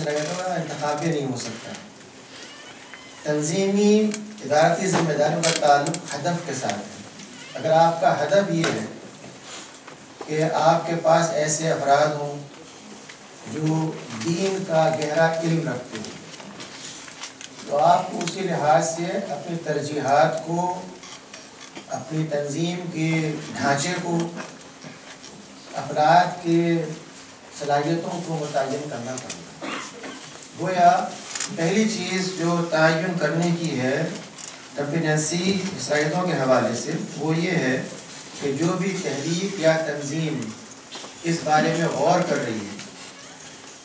صلاحیتوں کا انتخاب بھی نہیں ہو سکتا. تنظیمی ادارتی ذمہ داریوں کا تعلق ہدف کے ساتھ ہے. اگر آپ کا ہدف یہ ہے کہ آپ کے پاس ایسے افراد ہوں جو دین کا گہرا علم رکھتے ہیں، تو آپ کو اسی لحاظ سے اپنی ترجیحات کو، اپنی تنظیم کے ڈھانچے کو، افراد کے صلاحیتوں کو متعین کرنا پڑے گا. گویا پہلی چیز جو تعین کرنے کی ہے کمپیٹنسی صلاحیتوں کے حوالے سے وہ یہ ہے کہ جو بھی تحریک یا تنظیم اس بارے میں غور کر رہی ہے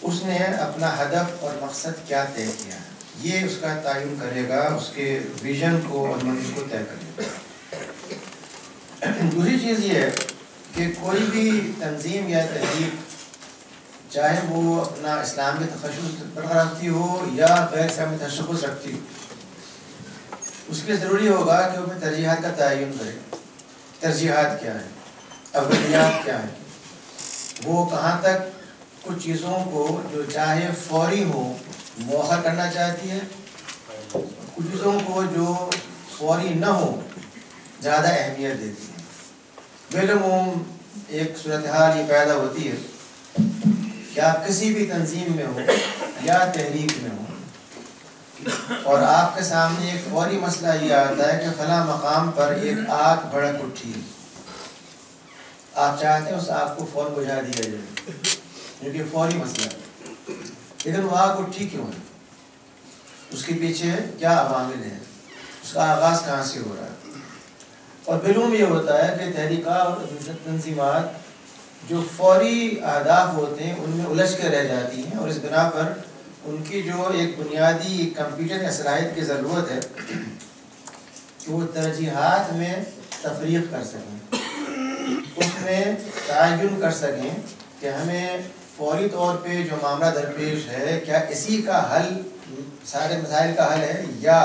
اس نے اپنا ہدف اور مقصد کیا طے کیا ہے. یہ اس کا تعین کرے گا، اس کے ویژن کو اور منزل کو طے کرے گا. دوسری چیز یہ ہے کہ کوئی بھی تنظیم یا تحریک چاہے وہ اپنا اسلام کے تخصص برقرار رکھتی ہو یا غیر اسلامی تشخص رکھتی ہو، اس کے ضروری ہوگا کہ وہ اپنی ترجیحات کا تعین کرے. ترجیحات کیا ہیں، اولویات کیا ہیں، وہ کہاں تک کچھ چیزوں کو جو چاہے فوری ہو مؤخر کرنا چاہتی ہے، کچھ چیزوں کو جو فوری نہ ہو زیادہ اہمیت دیتی ہے. بالعموم ایک صورتحال یہ پیدا ہوتی ہے کہ آپ کسی بھی تنظیم میں ہو یا تحریک میں ہو اور آپ کے سامنے ایک فوری مسئلہ یہ آتا ہے کہ فلاں مقام پر ایک آگ بھڑک اٹھی، آپ چاہتے ہیں اس آگ کو فوراً بجھا دیا جائے کیونکہ فوری مسئلہ ہے. لیکن وہ آگ اٹھی کیوں ہے، اس کے پیچھے کیا عوامل ہیں، اس کا آغاز کہاں سے ہو رہا ہے. اور بالعموم یہ ہوتا ہے کہ تحریکات اور تنظیمات جو فوری اہداف ہوتے ہیں ان میں الجھ کے رہ جاتی ہیں، اور اس بنا پر ان کی جو ایک بنیادی کمپیوٹر یا صلاحیت کی ضرورت ہے کہ وہ ترجیحات میں تفریق کر سکیں، اس میں تعین کر سکیں کہ ہمیں فوری طور پہ جو معاملہ درپیش ہے کیا اسی کا حل، سارے مسائل کا حل ہے، یا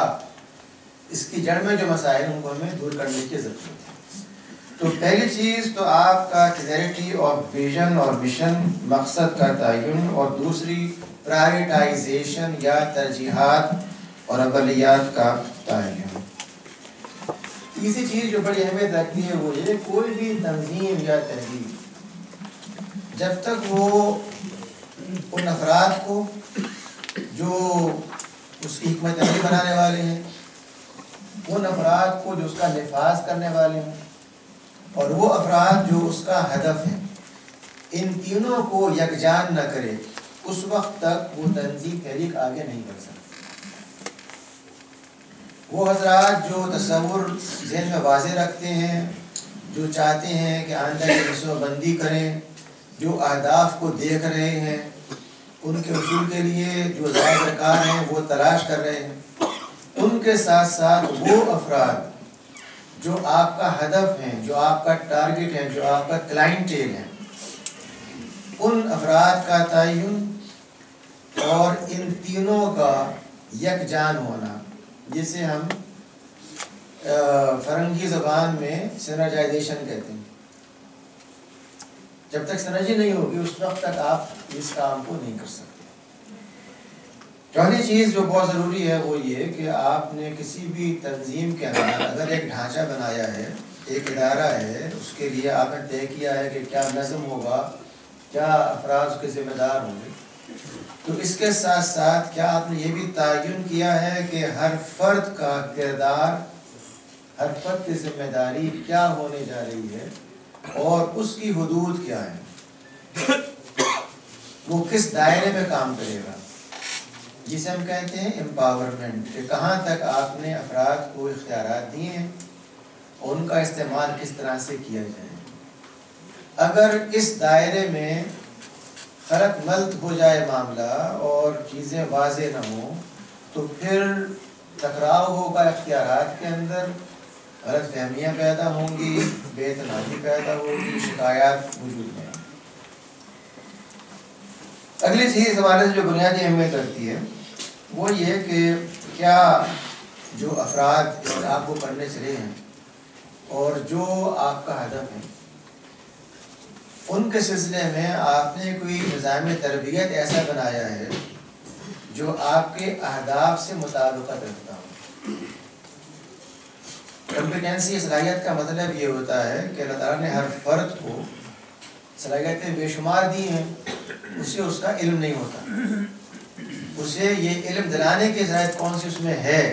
اس کی جڑ میں جو مسائل ہیں ان کو ہمیں دور کرنے کی ضرورت ہے. تو پہلی چیز تو آپ کا کلیئرٹی آف ویژن اور مشن، مقصد کا تعین، اور دوسری پرائرٹائزیشن یا ترجیحات اور اولیات کا تعین. تیسری چیز جو بڑی اہمیت رکھتی ہے وہ یہ کوئی بھی تنظیم یا تحریک جب تک وہ ان افراد کو جو اس کی حکمت عملی بنانے والے ہیں، ان افراد کو جو اس کا نفاذ کرنے والے ہیں، اور وہ افراد جو اس کا ہدف ہے، ان تینوں کو یکجان نہ کرے اس وقت تک وہ تنظیم تحریک آگے نہیں بڑھ سکتی. وہ حضرات جو تصور ذہن میں واضح رکھتے ہیں، جو چاہتے ہیں کہ آئندہ کی منصوبہ بندی کریں، جو اہداف کو دیکھ رہے ہیں، ان کے حصول کے لیے جو ذرائع درکار ہیں وہ تلاش کر رہے ہیں، ان کے ساتھ ساتھ وہ افراد جو آپ کا ہدف ہیں، جو آپ کا ٹارگٹ ہے، جو آپ کا کلائنٹیل ہے، ان افراد کا تعین اور ان تینوں کا یکجان ہونا، جسے ہم فرنگی زبان میں سینرجائزیشن کہتے ہیں. جب تک سینرجی نہیں ہوگی اس وقت تک آپ اس کام کو نہیں کر سکتے. چوتھی چیز جو بہت ضروری ہے وہ یہ کہ آپ نے کسی بھی تنظیم کے اندر اگر ایک ڈھانچہ بنایا ہے، ایک ادارہ ہے، اس کے لیے آپ نے طے کیا ہے کہ کیا نظم ہوگا، کیا افراد اس کے ذمہ دار ہوں گے، تو اس کے ساتھ ساتھ کیا آپ نے یہ بھی تعین کیا ہے کہ ہر فرد کا کردار، ہر فرد کی ذمہ داری کیا ہونے جا رہی ہے اور اس کی حدود کیا ہے، وہ کس دائرے میں کام کرے گا، جسے ہم کہتے ہیں امپاورمنٹ، کہ کہاں تک آپ نے افراد کو اختیارات دیے ہیں اور ان کا استعمال کس طرح سے کیا جائے. اگر اس دائرے میں خلط ملط ہو جائے معاملہ اور چیزیں واضح نہ ہوں تو پھر ٹکراؤ ہوگا اختیارات کے اندر، غلط فہمیاں پیدا ہوں گی، بے اعتمادی پیدا ہوگی، شکایات وجود میں. اگلی چیز اس حوالے سے جو بنیادی اہمیت رکھتی ہے وہ یہ کہ کیا جو افراد اس کام کو کرنے چلے ہیں اور جو آپ کا ہدف ہے ان کے سلسلے میں آپ نے کوئی نظام تربیت ایسا بنایا ہے جو آپ کے اہداف سے مطابقت رکھتا ہو۔ کمپیٹنسی صلاحیت کا مطلب یہ ہوتا ہے کہ اللہ تعالیٰ نے ہر فرد کو صلاحیتیں بے شمار دی ہیں، اسے اس کا علم نہیں ہوتا، اسے یہ علم دلانے کی صلاحیت کون سی اس میں ہے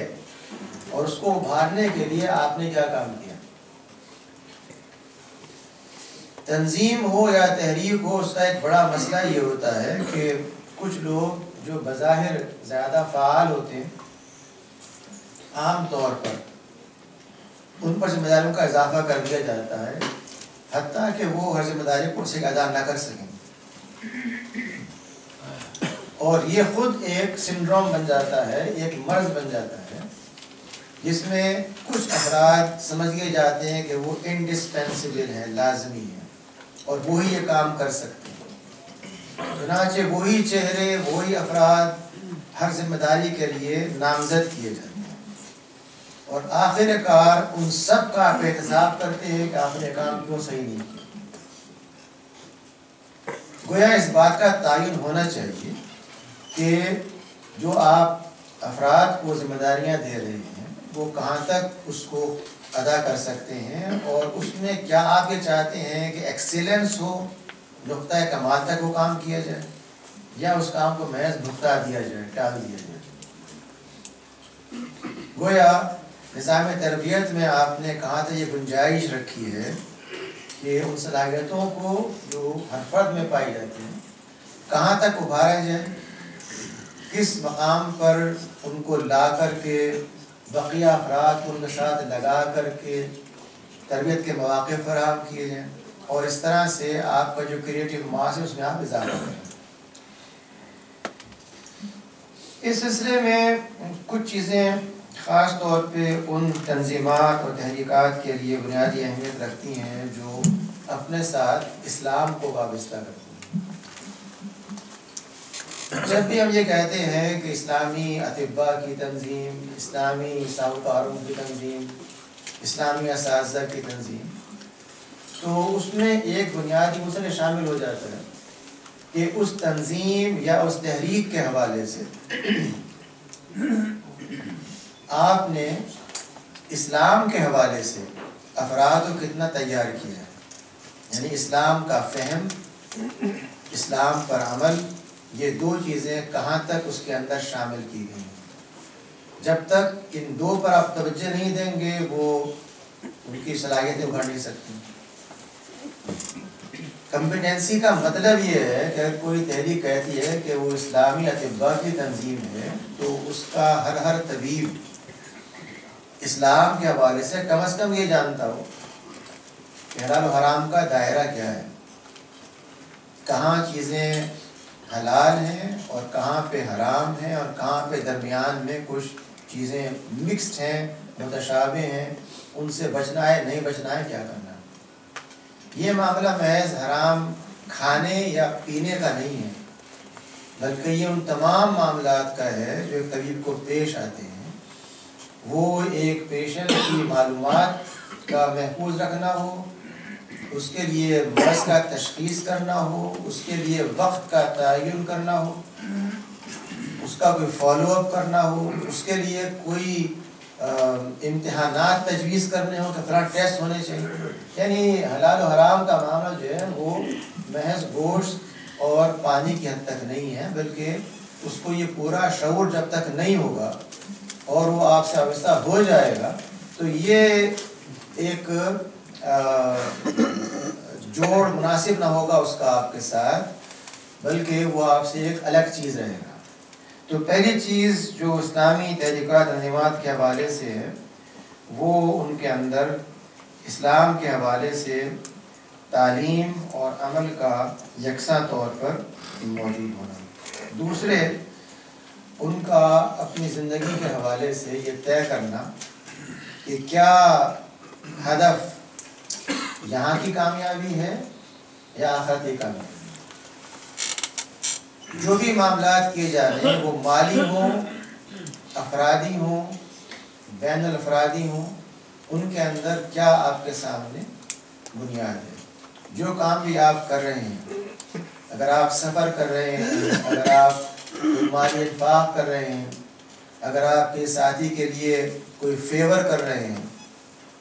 اور اس کو ابھارنے کے لیے آپ نے کیا کام کیا۔ تنظیم ہو یا تحریک ہو، اس کا ایک بڑا مسئلہ یہ ہوتا ہے کہ کچھ لوگ جو بظاہر زیادہ فعال ہوتے ہیں، عام طور پر ان پر ذمہ داریوں کا اضافہ کر دیا جاتا ہے، حتیٰ کہ وہ ہر ذمہ داری کو سے ادا نہ کر سکیں، اور یہ خود ایک سنڈروم بن جاتا ہے، ایک مرض بن جاتا ہے، جس میں کچھ افراد سمجھ لیے جاتے ہیں کہ وہ انڈسپینسیبل ہیں، لازمی ہیں، اور وہی یہ کام کر سکتے ہیں، چنانچہ وہی چہرے، وہی افراد ہر ذمہ داری کے لیے نامزد کیے جاتے ہیں، اور آخر کار ان سب کا آپ احتساب کرتے ہیں کہ آپ نے کام کیوں صحیح نہیں کیا۔ گویا اس بات کا تعین ہونا چاہیے کہ جو آپ افراد کو ذمہ داریاں دے رہے ہیں وہ کہاں تک اس کو ادا کر سکتے ہیں، اور اس میں کیا آپ یہ چاہتے ہیں کہ ایکسیلنس ہو، نقطۂ کمال تک وہ کام کیا جائے، یا اس کام کو محض نقطہ دیا جائے، ٹال دیا جائے۔ گویا نظام تربیت میں آپ نے کہاں تک یہ گنجائش رکھی ہے کہ ان صلاحیتوں کو جو ہر فرد میں پائی جاتی ہیں کہاں تک ابھارا جائے، کس مقام پر ان کو لا کر کے بقیہ افراد کو ان کے ساتھ لگا کر کے تربیت کے مواقع فراہم کیے جائیں، اور اس طرح سے آپ کا جو کریٹو ماس ہے اس میں آپ اضافہ کریں۔ اس سلسلے میں کچھ چیزیں خاص طور پہ ان تنظیمات اور تحریکات کے لیے بنیادی اہمیت رکھتی ہیں جو اپنے ساتھ اسلام کو وابستہ کرتی ہیں۔ جب بھی ہم یہ کہتے ہیں کہ اسلامی اطباء کی تنظیم، اسلامی ساہوکاروں کی تنظیم، اسلامی اساتذہ کی تنظیم، تو اس میں ایک بنیادی عنصر شامل ہو جاتا ہے کہ اس تنظیم یا اس تحریک کے حوالے سے آپ نے اسلام کے حوالے سے افراد کو کتنا تیار کیا ہے، یعنی اسلام کا فہم، اسلام پر عمل، یہ دو چیزیں کہاں تک اس کے اندر شامل کی گئی ہیں۔ جب تک ان دو پر آپ توجہ نہیں دیں گے وہ ان کی صلاحیتیں ابھر نہیں سکتی۔ کمپیٹنسی کا مطلب یہ ہے کہ اگر کوئی تحریک کہتی ہے کہ وہ اسلامی اطباء کی تنظیم ہے تو اس کا ہر طبیب اسلام کے حوالے سے کم از کم یہ جانتا ہو کہ حلال و حرام کا دائرہ کیا ہے، کہاں چیزیں حلال ہیں اور کہاں پہ حرام ہیں، اور کہاں پہ درمیان میں کچھ چیزیں مکسڈ ہیں، متشابہ ہیں، ان سے بچنا ہے نہیں بچنا ہے، کیا کرنا ہے۔ یہ معاملہ محض حرام کھانے یا پینے کا نہیں ہے، بلکہ یہ ان تمام معاملات کا ہے جو ایک طبیب کو پیش آتے ہیں۔ وہ ایک پیشنٹ کی معلومات کا محفوظ رکھنا ہو، اس کے لیے مرض کا تشخیص کرنا ہو، اس کے لیے وقت کا تعین کرنا ہو، اس کا کوئی فالو اپ کرنا ہو، اس کے لیے کوئی امتحانات تجویز کرنے ہو کہ فلاں ٹیسٹ ہونے چاہیے۔ یعنی حلال و حرام کا معاملہ جو ہے وہ محض گوشت اور پانی کی حد تک نہیں ہے، بلکہ اس کو یہ پورا شعور جب تک نہیں ہوگا اور وہ آپ سے وابستہ ہو جائے گا تو یہ ایک جوڑ مناسب نہ ہوگا اس کا آپ کے ساتھ، بلکہ وہ آپ سے ایک الگ چیز رہے گا۔ تو پہلی چیز جو اسلامی تحریکات تنظیمات کے حوالے سے ہے وہ ان کے اندر اسلام کے حوالے سے تعلیم اور عمل کا یکساں طور پر موجود ہونا۔ دوسرے، ان کا اپنی زندگی کے حوالے سے یہ طے کرنا کہ کیا ہدف یہاں کی کامیابی ہے یا آخرت کی کامیابی۔ جو بھی معاملات کیے جا رہے ہیں وہ مالی ہوں، افرادی ہوں، بین الافرادی ہوں، ان کے اندر کیا آپ کے سامنے بنیاد ہے۔ جو کام بھی آپ کر رہے ہیں، اگر آپ سفر کر رہے ہیں، اگر آپ کوئی مالی انفاق کر رہے ہیں، اگر آپ کے ساتھی کے لیے کوئی فیور کر رہے ہیں،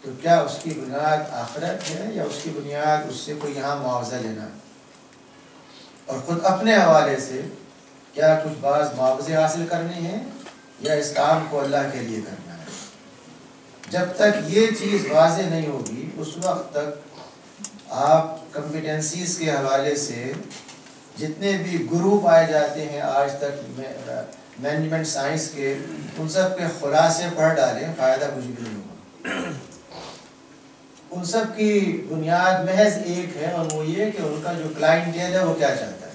تو کیا اس کی بنیاد آخرت ہے یا اس کی بنیاد اس سے کوئی یہاں معاوضہ لینا ہے؟ اور خود اپنے حوالے سے کیا کچھ بعض معاوضے حاصل کرنے ہیں یا اس کام کو اللہ کے لیے کرنا ہے؟ جب تک یہ چیز واضح نہیں ہوگی اس وقت تک آپ کمپیٹنسیز کے حوالے سے جتنے بھی گرو پائے جاتے ہیں آج تک مینجمنٹ سائنس کے، ان سب کے خلاصے پڑھ ڈالیں، فائدہ کچھ بھی نہیں ہوگا۔ ان سب کی بنیاد محض ایک ہے، اور وہ یہ کہ ان کا جو کلائنٹیل ہے وہ کیا چاہتا ہے۔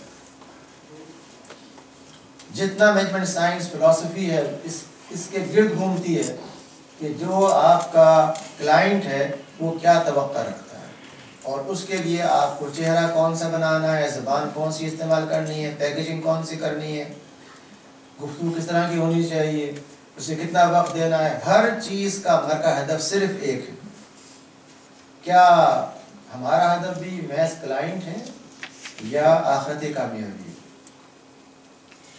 جتنا مینجمنٹ سائنس فلسفی ہے اس کے گرد گھومتی ہے کہ جو آپ کا کلائنٹ ہے وہ کیا توقع رکھتا ہے، اور اس کے لیے آپ کو چہرہ کون سا بنانا ہے، زبان کون سی استعمال کرنی ہے، پیکیجنگ کون سی کرنی ہے، گفتگو کس طرح کی ہونی چاہیے، اسے کتنا وقت دینا ہے، ہر چیز کا مرکز ہدف صرف ایک ہے۔ کیا ہمارا ہدف بھی محض کلائنٹ ہے یا آخرت کامیابی؟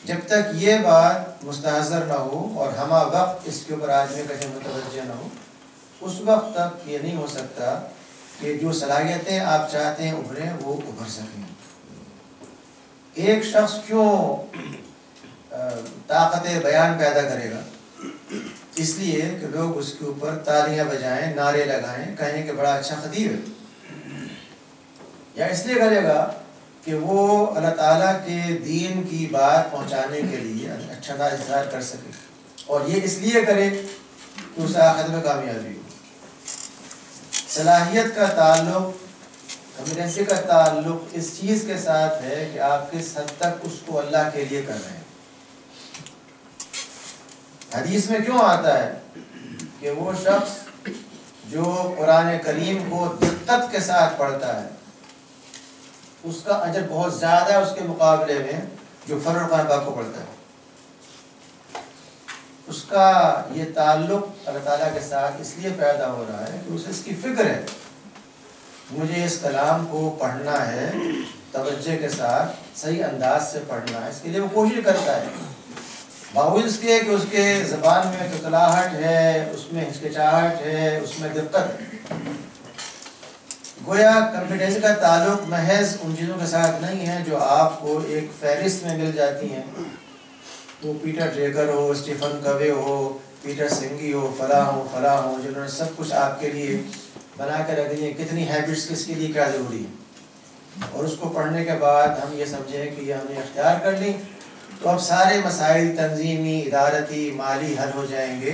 جب تک یہ بات مستحضر نہ ہو اور ہمہ وقت اس کے اوپر آدمی کا متوجہ نہ ہو، اس وقت تک یہ نہیں ہو سکتا کہ جو صلاحیتیں آپ چاہتے ہیں ابھریں وہ ابھر سکیں۔ ایک شخص کیوں طاقت بیان پیدا کرے گا؟ اس لیے کہ لوگ اس کے اوپر تالیاں بجائیں، نعرے لگائیں، کہیں کہ بڑا اچھا خطیب ہے، یا اس لیے کرے گا کہ وہ اللہ تعالیٰ کے دین کی بات پہنچانے کے لیے اچھا اظہار کر سکے، اور یہ اس لیے کرے کہ اسے آخرت میں کامیابی ہو۔ صلاحیت کا تعلق، کمپیٹنسی کا تعلق اس چیز کے ساتھ ہے کہ آپ کس حد تک اس کو اللہ کے لیے کر رہے ہیں۔ حدیث میں کیوں آتا ہے کہ وہ شخص جو قرآن کریم کو دقت کے ساتھ پڑھتا ہے اس کا اجر بہت زیادہ ہے اس کے مقابلے میں جو فرض قرآن پاک کو پڑھتا ہے۔ اس کا یہ تعلق اللہ تعالیٰ کے ساتھ اس لیے پیدا ہو رہا ہے کہ اسے اس کی فکر ہے، مجھے اس کلام کو پڑھنا ہے، توجہ کے ساتھ صحیح انداز سے پڑھنا ہے، اس کے لیے وہ کوشش کرتا ہے، باوجود اس کے کہ اس کے زبان میں ککلاہٹ ہے، اس میں ہچکچاہٹ ہے، اس میں دقت ہے۔ گویا کمپیٹنسی کا تعلق محض ان چیزوں کے ساتھ نہیں ہے جو آپ کو ایک فہرست میں مل جاتی ہیں، وہ پیٹر ڈریگر ہو، اسٹیفن کوے ہو، پیٹر سنگھی ہو، فلاں ہو، جنہوں نے سب کچھ آپ کے لیے بنا کے رکھ دی ہیں، کتنی ہیبٹس کس کے لیے کیا ضروری ہے، اور اس کو پڑھنے کے بعد ہم یہ سمجھیں کہ یہ ہم نے اختیار کر لی تو اب سارے مسائل تنظیمی، ادارتی، مالی حل ہو جائیں گے،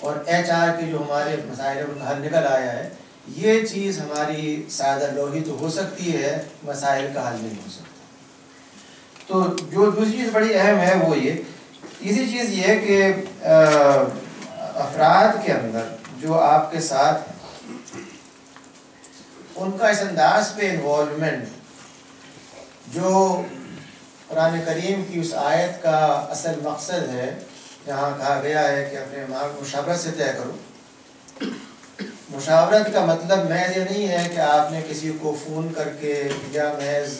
اور HR کے جو ہمارے مسائل ہیں ان کا حل نکل آیا ہے۔ یہ چیز ہماری سادہ لوہی تو ہو سکتی ہے، مسائل کا حل نہیں ہو سکتا۔ تو جو دوسری چیز بڑی اہم ہے وہ یہ، تیسری چیز یہ کہ افراد کے اندر جو آپ کے ساتھ ہیں ان کا اس انداز پہ انوالومنٹ جو قرآن کریم کی اس آیت کا اصل مقصد ہے، جہاں کہا گیا ہے کہ اپنے ماں کو مشاورت سے طے کرو۔ مشاورت کا مطلب محض یہ نہیں ہے کہ آپ نے کسی کو فون کر کے یا محض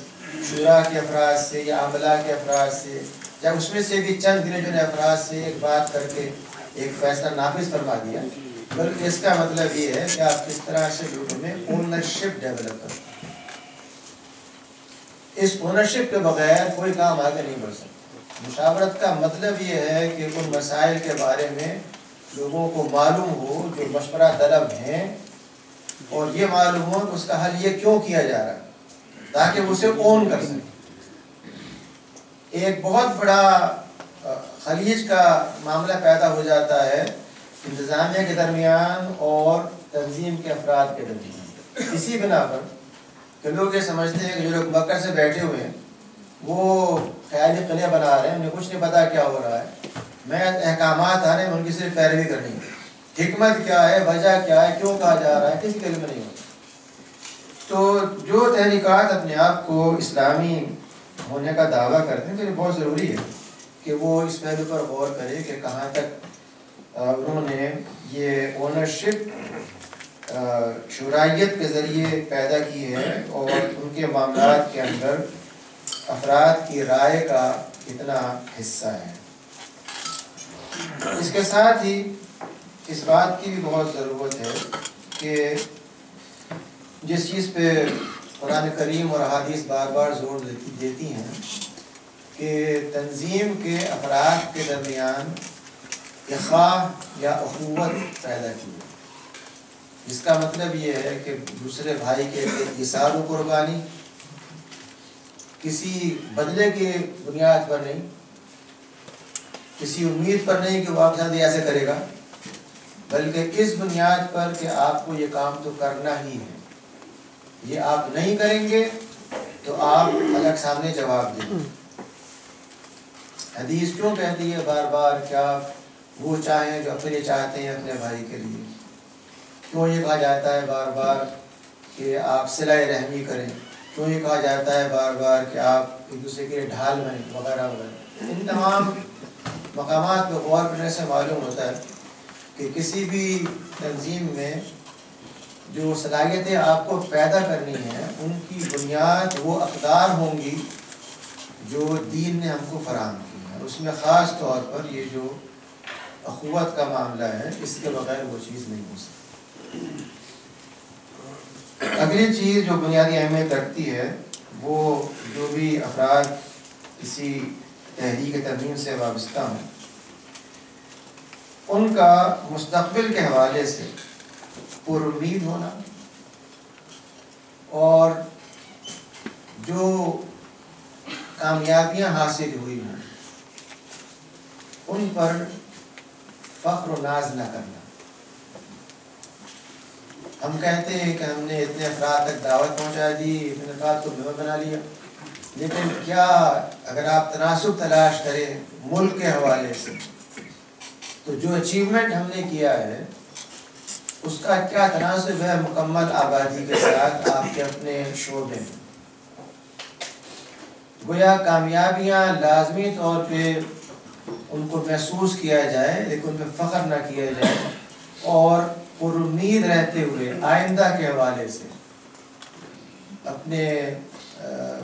شورا کے افراد سے یا عملہ کے افراد سے یا اس میں سے بھی چند گنے چنے افراد سے ایک بات کر کے ایک فیصلہ نافذ فرما دیا، بلکہ اس کا مطلب یہ ہے کہ آپ کس طرح سے لوگوں میں اونرشپ ڈیولپ کرتے ہیں۔ اس اونرشپ کے بغیر کوئی کام آگے نہیں بڑھ سکتا۔ مشاورت کا مطلب یہ ہے کہ ان مسائل کے بارے میں لوگوں کو معلوم ہو جو مشورہ طلب ہیں، اور یہ معلوم ہو کہ اس کا حل یہ کیوں کیا جا رہا ہے تاکہ وہ اسے اون کر سکے۔ ایک بہت بڑا خلیج کا معاملہ پیدا ہو جاتا ہے انتظامیہ کے درمیان اور تنظیم کے افراد کے درمیان، اسی بنا پر کہ لوگ یہ سمجھتے ہیں کہ جو لوگ مکر سے بیٹھے ہوئے ہیں وہ خیالی قلعے بنا رہے ہیں، انہیں کچھ نہیں پتا کیا ہو رہا ہے، میں احکامات آ رہے ہیں ان کی صرف پیروی کرنی ہے، حکمت کیا ہے، وجہ کیا ہے، کیوں کہا جا رہا ہے، کسی کے علم میں نہیں ہوتا۔ تو جو تحریکات اپنے آپ کو اسلامی ہونے کا دعویٰ کرتے ہیں تو یہ بہت ضروری ہے کہ وہ اس پہلو پر غور کرے کہ کہاں تک انہوں نے یہ اونرشپ شورائیت کے ذریعے پیدا کی ہے، اور ان کے معاملات کے اندر افراد کی رائے کا کتنا حصہ ہے۔ اس کے ساتھ ہی اس بات کی بھی بہت ضرورت ہے کہ جس چیز پہ قرآن کریم اور احادیث بار بار زور دیتی ہیں کہ تنظیم کے افراد کے درمیان اخاء یا اخوت پیدا کی، جس کا مطلب یہ ہے کہ دوسرے بھائی کے ایثار و قربانی کسی بدلے کی بنیاد پر نہیں، کسی امید پر نہیں کہ وہ آپ کے ساتھ ایسے کرے گا، بلکہ اس بنیاد پر کہ آپ کو یہ کام تو کرنا ہی ہے، یہ آپ نہیں کریں گے تو آپ اللہ کے سامنے جواب دیں گے۔ حدیث کیوں کہتی ہے بار بار کیا وہ چاہیں جو اپنے چاہتے ہیں اپنے بھائی کے لیے؟ کیوں یہ کہا جاتا ہے بار بار کہ آپ صلہ رحمی کریں؟ کیوں یہ کہا جاتا ہے بار بار کہ آپ ایک دوسرے کے لیے ڈھال بنیں وغیرہ وغیرہ؟ ان تمام مقامات پہ غور کرنے سے معلوم ہوتا ہے کہ کسی بھی تنظیم میں جو صلاحیتیں آپ کو پیدا کرنی ہیں ان کی بنیاد وہ اقدار ہوں گی جو دین نے ہم کو فراہم کی ہے۔ اس میں خاص طور پر یہ جو اخوت کا معاملہ ہے، اس کے بغیر وہ چیز نہیں ہو سکتی۔ اگلی چیز جو بنیادی اہمیت رکھتی ہے وہ جو بھی افراد کسی تحریک تنظیم سے وابستہ ہوں ان کا مستقبل کے حوالے سے پر امید ہونا، اور جو کامیابیاں حاصل ہوئی ہیں ان پر فخر و ناز نہ کرنا۔ ہم کہتے ہیں کہ ہم نے اتنے افراد تک دعوت پہنچا دی، اتنے افراد کو ممبر بنا لیا، لیکن کیا اگر آپ تناسب تلاش کریں ملک کے حوالے سے تو جو اچیومنٹ ہم نے کیا ہے اس کا کیا تناسب ہے مکمل آبادی کے ساتھ آپ کے اپنے شعبے میں؟ گویا کامیابیاں لازمی طور پہ ان کو محسوس کیا جائے لیکن ان پہ فخر نہ کیا جائے، اور پر امید رہتے ہوئے آئندہ کے حوالے سے اپنے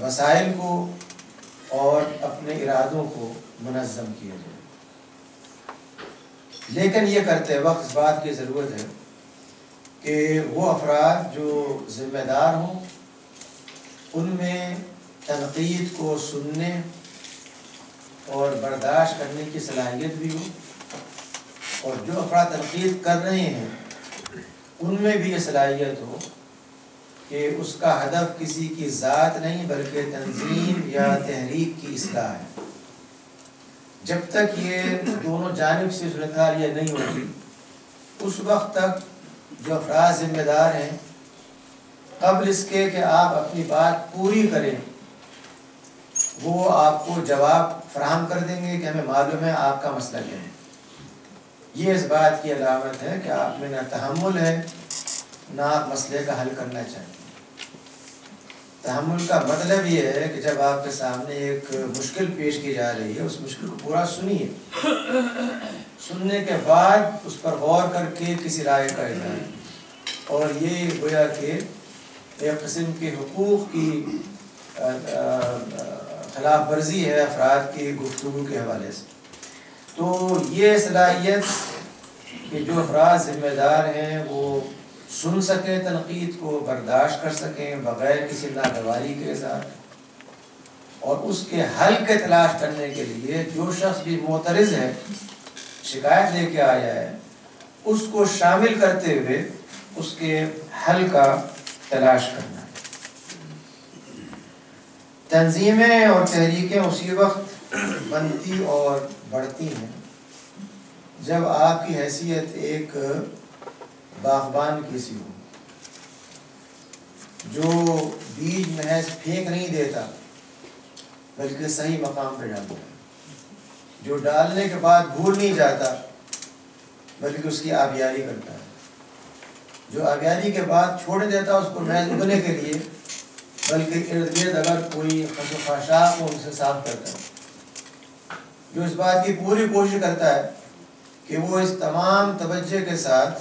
وسائل کو اور اپنے ارادوں کو منظم کیا جائے۔ لیکن یہ کرتے وقت اس بات کی ضرورت ہے کہ وہ افراد جو ذمہ دار ہوں ان میں تنقید کو سننے اور برداشت کرنے کی صلاحیت بھی ہو، اور جو افراد تنقید کر رہے ہیں ان میں بھی یہ صلاحیت ہو کہ اس کا ہدف کسی کی ذات نہیں بلکہ تنظیم یا تحریک کی اصلاح ہے۔ جب تک یہ دونوں جانب سے صورتحال یہ نہیں ہوتی اس وقت تک جو افراد ذمہ دار ہیں قبل اس کے کہ آپ اپنی بات پوری کریں وہ آپ کو جواب فراہم کر دیں گے کہ ہمیں معلوم ہے آپ کا مسئلہ کیا ہے۔ یہ اس بات کی علامت ہے کہ آپ میں نہ تحمل ہے نہ آپ مسئلے کا حل کرنا چاہتے ہیں۔ تحمل کا مطلب یہ ہے کہ جب آپ کے سامنے ایک مشکل پیش کی جا رہی ہے اس مشکل کو پورا سنیے، سننے کے بعد اس پر غور کر کے کسی رائے کا اظہار، اور یہ گویا کہ ایک قسم کے حقوق کی خلاف ورزی ہے افراد کی گفتگو کے حوالے سے۔ تو یہ صلاحیت کہ جو افراد ذمہ دار ہیں وہ سن سکیں تنقید کو، برداشت کر سکیں بغیر کسی ناگواری کے ساتھ، اور اس کے حل کے تلاش کرنے کے لیے جو شخص بھی معترض ہے شکایت لے کے آیا ہے اس کو شامل کرتے ہوئے اس کے حل کا تلاش کرنا ہے۔ تنظیمیں اور تحریکیں اسی وقت بنتی اور بڑھتی ہیں جب آپ کی حیثیت ایک باغبان کی سی ہو جو بیج محض پھینک نہیں دیتا بلکہ صحیح مقام پہ ڈالتا ہے، جو ڈالنے کے بعد بھول نہیں جاتا بلکہ اس کی آبیاری کرتا ہے، جو آبیاری کے بعد چھوڑ دیتا اس کو محض اگنے کے لیے بلکہ ارد گرد اگر کوئی خس و خاشاک ہو ان سے صاف کرتا ہے، جو اس بات کی پوری کوشش کرتا ہے کہ وہ اس تمام توجہ کے ساتھ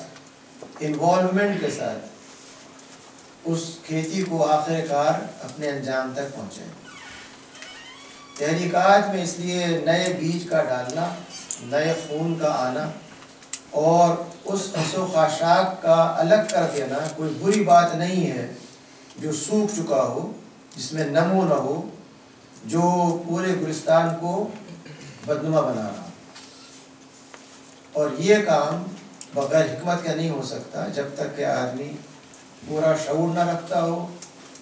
انوالومنٹ کے ساتھ اس کھیتی کو آخر کار اپنے انجام تک پہنچائے۔ تحریکات میں اس لیے نئے بیج کا ڈالنا، نئے خون کا آنا اور اس خس و خاشاک کا الگ کر دینا کوئی بری بات نہیں ہے جو سوکھ چکا ہو، جس میں نمو نہ ہو، جو پورے گلستان کو بدنما بنا رہا. اور یہ کام بغیر حکمت کے نہیں ہو سکتا جب تک کہ آدمی پورا شعور نہ رکھتا ہو،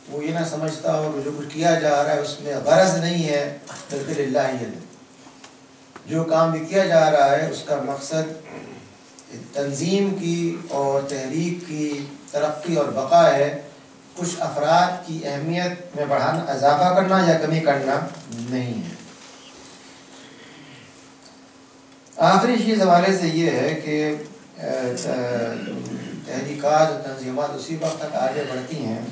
وہ یہ نہ سمجھتا ہو کہ جو کچھ کیا جا رہا ہے اس میں غرض نہیں ہے بلکہ للہ ہی ہے. جو کام بھی کیا جا رہا ہے اس کا مقصد تنظیم کی اور تحریک کی ترقی اور بقا ہے، کچھ افراد کی اہمیت میں بڑھانا، اضافہ کرنا یا کمی کرنا نہیں ہے. آخری چیز حوالے سے یہ ہے کہ تحریکات اور تنظیمات اسی وقت تک آگے بڑھتی ہیں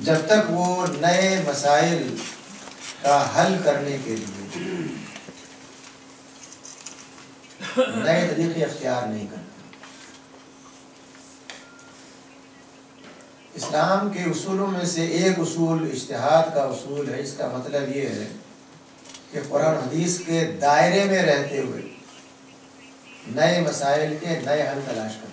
جب تک وہ نئے مسائل کا حل کرنے کے لیے نئے طریقے اختیار نہیں کرتے. اسلام کے اصولوں میں سے ایک اصول اجتہاد کا اصول ہے. اس کا مطلب یہ ہے کہ قرآن حدیث کے دائرے میں رہتے ہوئے نئے مسائل کے نئے حل تلاش کریں،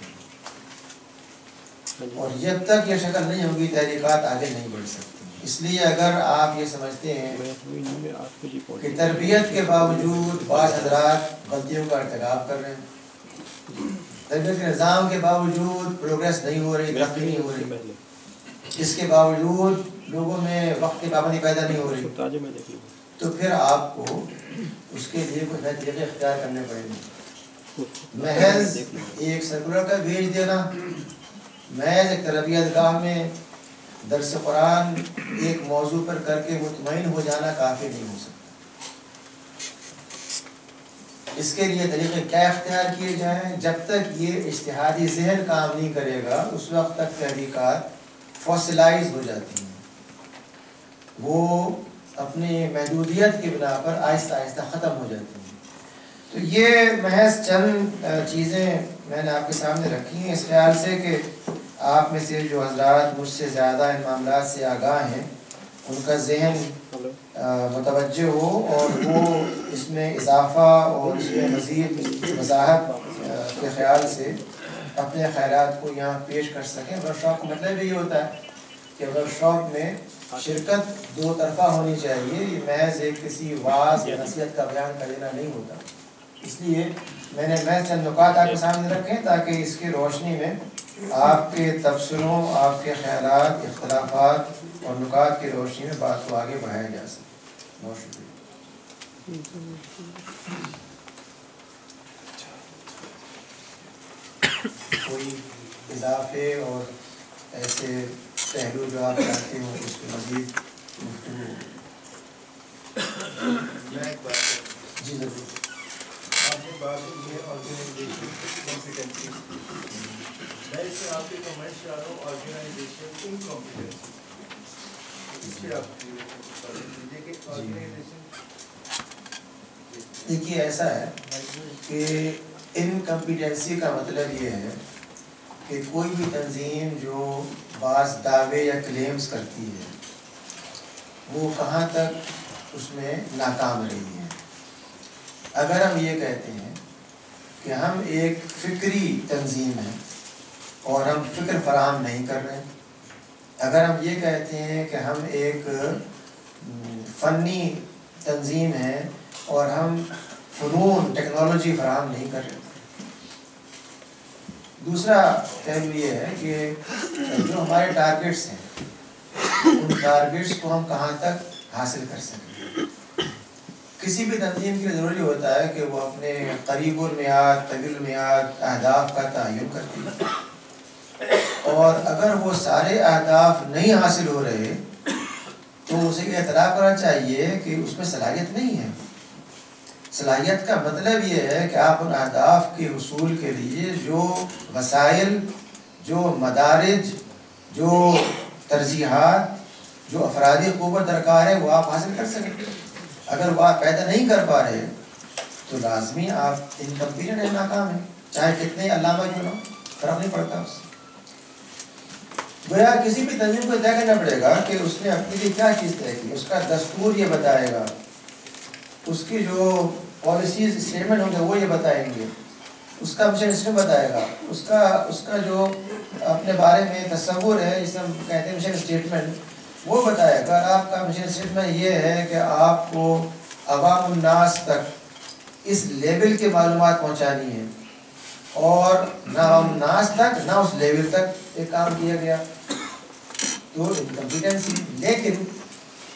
اور جب تک یہ شکل نہیں ہوگی تحریکات آگے نہیں بڑھ سکتی. اس لیے اگر آپ یہ سمجھتے ہیں کہ تربیت کے باوجود بعض حضرات غلطیوں کا ارتکاب کر رہے ہیں، تربیت کے نظام کے باوجود پروگریس نہیں ہو رہی، ترقی نہیں ہو رہی، اس کے باوجود لوگوں میں وقت کی پابندی پیدا نہیں ہو رہی، تو پھر آپ کو اس کے لیے کوئی نئے طریقے اختیار کرنے پڑیں گے. محض ایک سرکولر کا بھیج دینا، محض ایک تربیت گاہ میں درس قرآن ایک موضوع پر کر کے مطمئن ہو جانا کافی نہیں ہو سکتا. اس کے لیے طریقے کیا اختیار کیے جائیں؟ جب تک یہ اجتہادی ذہن کام نہیں کرے گا اس وقت تک تحریکات فوسلائز ہو جاتی ہیں، وہ اپنی محدودیت کی بنا پر آہستہ آہستہ ختم ہو جاتی ہیں. تو یہ محض چند چیزیں میں نے آپ کے سامنے رکھی ہیں اس خیال سے کہ آپ میں سے جو حضرات مجھ سے زیادہ ان معاملات سے آگاہ ہیں ان کا ذہن متوجہ ہو اور وہ اس میں اضافہ اور اس میں مزید وضاحت کے خیال سے اپنے خیالات کو یہاں پیش کر سکیں. ورک شاپ کا مطلب یہ ہوتا ہے کہ ورک شاپ میں شرکت دو طرفہ ہونی چاہیے، یہ محض ایک کسی واعظ یا نصیحت کا بیان کر دینا نہیں ہوتا. اس لیے میں نے محض چند نکات آپ کے سامنے رکھے تاکہ اس کی روشنی میں آپ کے تبصروں، آپ کے خیالات، اختلافات اور نکات کی روشنی میں بات کو آگے بڑھایا جا سکے. بہت شکریہ. کوئی اضافے اور ایسے پہلو جو آپ چاہتے ہو اس کے مزید گفتگو؟ میں ایک بات جی ضرور. آپ نے بات کی ہے آرگنائزیشن کمپیٹنسی، میں اس سے آپ کے کمنٹس چاہ رہا ہوں آرگنائزیشن انکمپیٹنسی. اس سے آپ دیکھیے ایسا ہے کہ انکمپیٹنسی کا مطلب یہ ہے کہ کوئی بھی تنظیم جو بعض دعوے یا کلیمز کرتی ہے وہ کہاں تک اس میں ناکام رہی ہے. اگر ہم یہ کہتے ہیں کہ ہم ایک فکری تنظیم ہیں اور ہم فکر فراہم نہیں کر رہے، اگر ہم یہ کہتے ہیں کہ ہم ایک فنی تنظیم ہیں اور ہم فنون ٹیکنالوجی فراہم نہیں کر رہے. دوسرا پہلو یہ ہے کہ جو ہمارے ٹارگیٹس ہیں ان ٹارگیٹس کو ہم کہاں تک حاصل کر سکیں. کسی بھی تنظیم کے لیے ضروری ہوتا ہے کہ وہ اپنے قریب المیعاد، طویل المیعاد اہداف کا تعین کرتی ہے، اور اگر وہ سارے اہداف نہیں حاصل ہو رہے تو اسے اعتراف کرنا چاہیے کہ اس میں صلاحیت نہیں ہے. صلاحیت کا مطلب یہ ہے کہ آپ ان اہداف کے حصول کے لیے جو وسائل، جو مدارج، جو ترجیحات، جو افرادی قوت درکار ہے وہ آپ حاصل کر سکیں. اگر وہ آپ پیدا نہیں کر پا رہے تو لازمی آپ انکمپیٹنٹ ہیں، ناکام ہیں، چاہے کتنے علامہ کیوں نہ ہو، فرق نہیں پڑتا اس سے. گویا کسی بھی تنظیم کو طے کرنا پڑے گا کہ اس نے اپنے لیے کیا چیز طے کی، اس کا دستور یہ بتائے گا اس کی جو پالیسیز اسٹیٹمنٹ ہوں گے وہ یہ بتائیں گے، اس کا مشن اسٹیٹمنٹ بتائے گا، اس کا جو اپنے بارے میں تصور ہے جسے ہم کہتے ہیں مشن اسٹیٹمنٹ وہ بتائے گا. آپ کا مشن اسٹیٹمنٹ یہ ہے کہ آپ کو عوام الناس تک اس لیول کی معلومات پہنچانی ہے، اور نہ عوام الناس تک نہ اس لیول تک ایک کام کیا گیا تو انکمپیٹنسی. لیکن